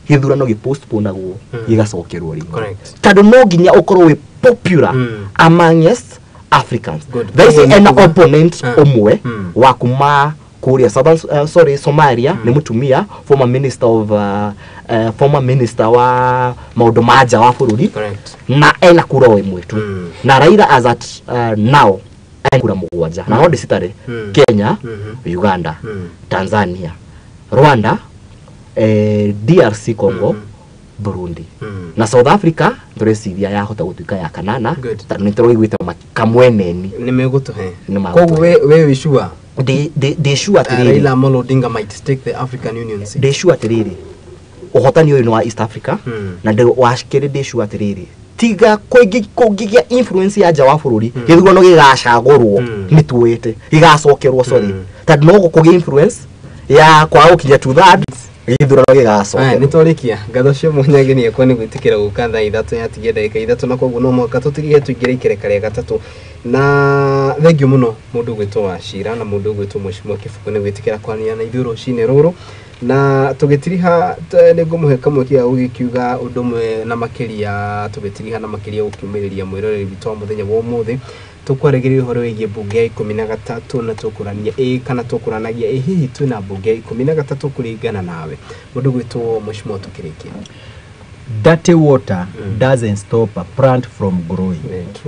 [SPEAKER 3] githurano gi postpone agwo gigacokerwo ringo tando no nginya ukorwo wi popular amongst Africans. There is an opponent umwe wa kuma Korea Somalia ni mutumia former minister wa maundu maja wa bururi na ena kura imwe tu na Raila as at now kura mugwanja na hodi sitare Kenya Uganda Tanzania Rwanda DRC Congo Burundi na South Africa ndoreciria ya hota gutuika ya kanana tano nitoro igwita kamweneni
[SPEAKER 1] nimegutuhe kogu we wishua
[SPEAKER 3] de sure atiriri
[SPEAKER 1] Raila Amolo Odinga might take the African Union seat
[SPEAKER 3] de sure atiriri uhotani uyu wa East Africa na de washikere de sure atiriri tiga kugigia influence ya jawa bururi githurano gigacagurwo nituwete gigacokerwo sorry tadu no kugia influence ya kwa ukinya to that githurano gigacokerwo
[SPEAKER 1] nitorikia ngatho munyage ni ekwa ni gwitikira gukantha ithatu ya tigenda ika ithatu na koguo no mwaka tutigire tuingire ikereka gatatu na thengio muno mundu gwitwo wa Shira na mundu gwitwo Mheshimiwa Kifuko ni gwitikira kwania na ithuro cine ruru na tugitiriha nego muheka mwekia ugikiuga undumwe na makiria tugitiriha na makiria ukiumiriria mwiroreri bitwa muthenya wa umuthi tukwaregeria horo wigie bunge 13 na tukurania kana tukuranagia hihi twina bunge 13 kuringana nawe mundu gwitwo Mheshimiwa tukirikia.
[SPEAKER 2] Dirty water doesn't stop a plant from growing.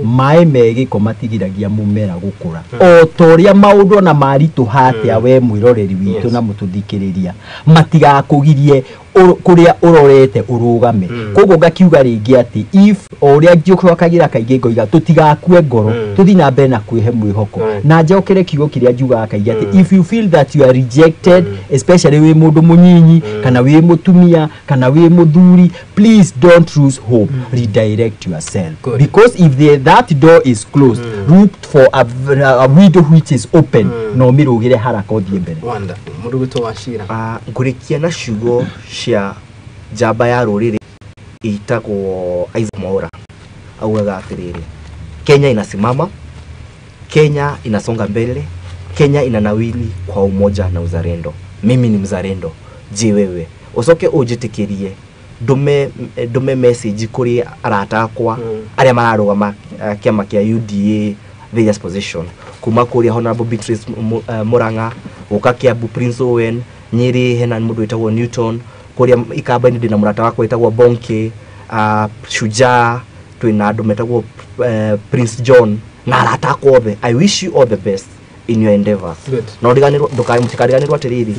[SPEAKER 2] Mai megi komatigiragia mumera gukura. O toria maundu na maritu hatia we mwiroreri witu na mututhikiriria. Matigakugirie kuria urorete urugame. Kogo gakiuga ringi ati if oria ngiokagira kaige ngoiga tutigakue ngoro tuthi na mbere na kwihe mwihoko na njokere kiugo kiria njuga kaige ati if you feel that you are rejected especially we mundu munyinyi kana we mutumia kana we muthuri please don't lose hope redirect yourself because if that door is closed look for a window which is open no mirugire haraka othie mbere
[SPEAKER 1] wanda mundu gwitwo wa Shira
[SPEAKER 3] ngurikia na shugo cia jamba ya ruriri itagwo Isaac Mwaura auga atiriri Kenya inasimama, Kenya inasonga mbele, Kenya inanawili kwa umoja na uzalendo. Mimi ni mzalendo, je wewe usoke ujitikirie dume message kuri arata akwa aria mararugama kiama kia UDA various position kuma kuri Honorable Beatrice Muranga ukakia Bu Prince Owen Nyeri hena mundu witagwo Newton kuria ikabani ndina murata wako witagwo Bunge Shujaa twina andu metagwo Prince John na arata akwa othe. I wish you all the best in your endeavors. No ndiganirwo ndukariganirwo atiriri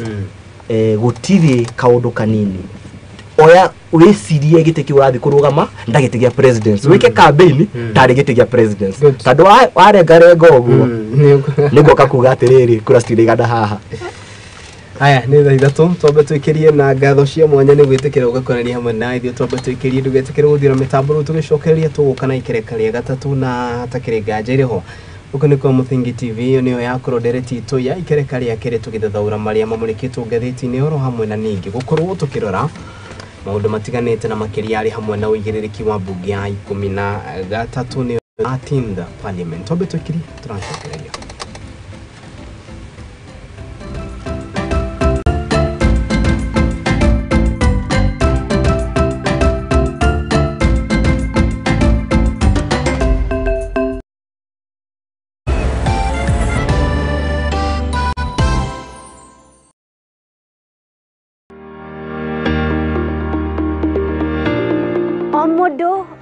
[SPEAKER 3] gutiri kaundu kanini oya wicirie giteki urathi kurugama ndagitigia president wike campaign tari gitigia president tando are garengo guo nigo kakuga atiriri kura stirigana haha
[SPEAKER 1] Aya nä thaa ithatå twambe twä kä rie na ngatho cia mwanya nä gwä tä kä ra å gakonania hamwe na ithuä twambe twä kä rie ndå getä kä rä gå thira mä tambo rä u tå gä cokereria tå gå kana ikereka rä gatatå na hatakä rä nganja irä ho gå kå nä kwa Mũthingi TV ä yo nä yo yakorwo ndereti ya ikereka rä akä rä tå gä thethaura marä a mamå rä kä two ngathä-inä oro hamwe na ningä gå korwo tå kä rora maå ndå matiganä te na makä arä hamwe na Uigiririki wa Bunge ya 13 nä 13th Parliament twambe twä kä rie tå racokereria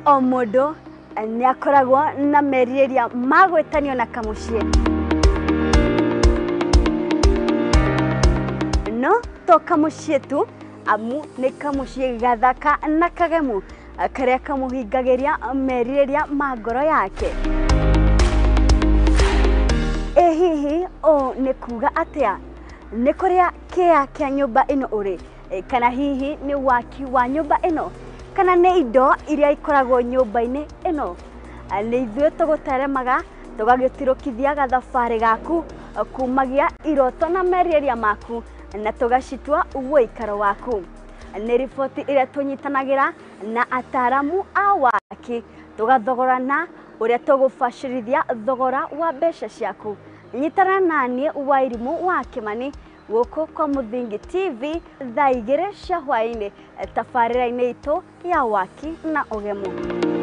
[SPEAKER 4] o mundu ni akoragwo na meriria magwetanio na kamucie no to kamucie tu amu ni kamucie gathaka na kagemu karia kamuhingagiria meriria magoro yake hihi o ni kuga atia ni kuria kia nyumba ino uri kana hihi ni waki wa nyumba ino kana nä indo iria ikoragwo nyumba-inĩ ĩno nĩ ithuĩ tũgũteremaga tũgagĩtirũkithia gathabarĩ gaku kumagia iroto na meriria maku na tũgacitua ũikaro waku nĩ riboti ĩrĩa tũnyitanagĩra na ataramu a waki tũgathogorana ũrĩa tũgũbacĩrithia thogora wa mbeca ciaku nyitana naniĩ Wairimu wa Kĩmani gũkũ kwa Mũthingi TV thaa 2 cia hwaĩ-inĩ tabarĩra-inĩ itũ ya waki na ũgemu.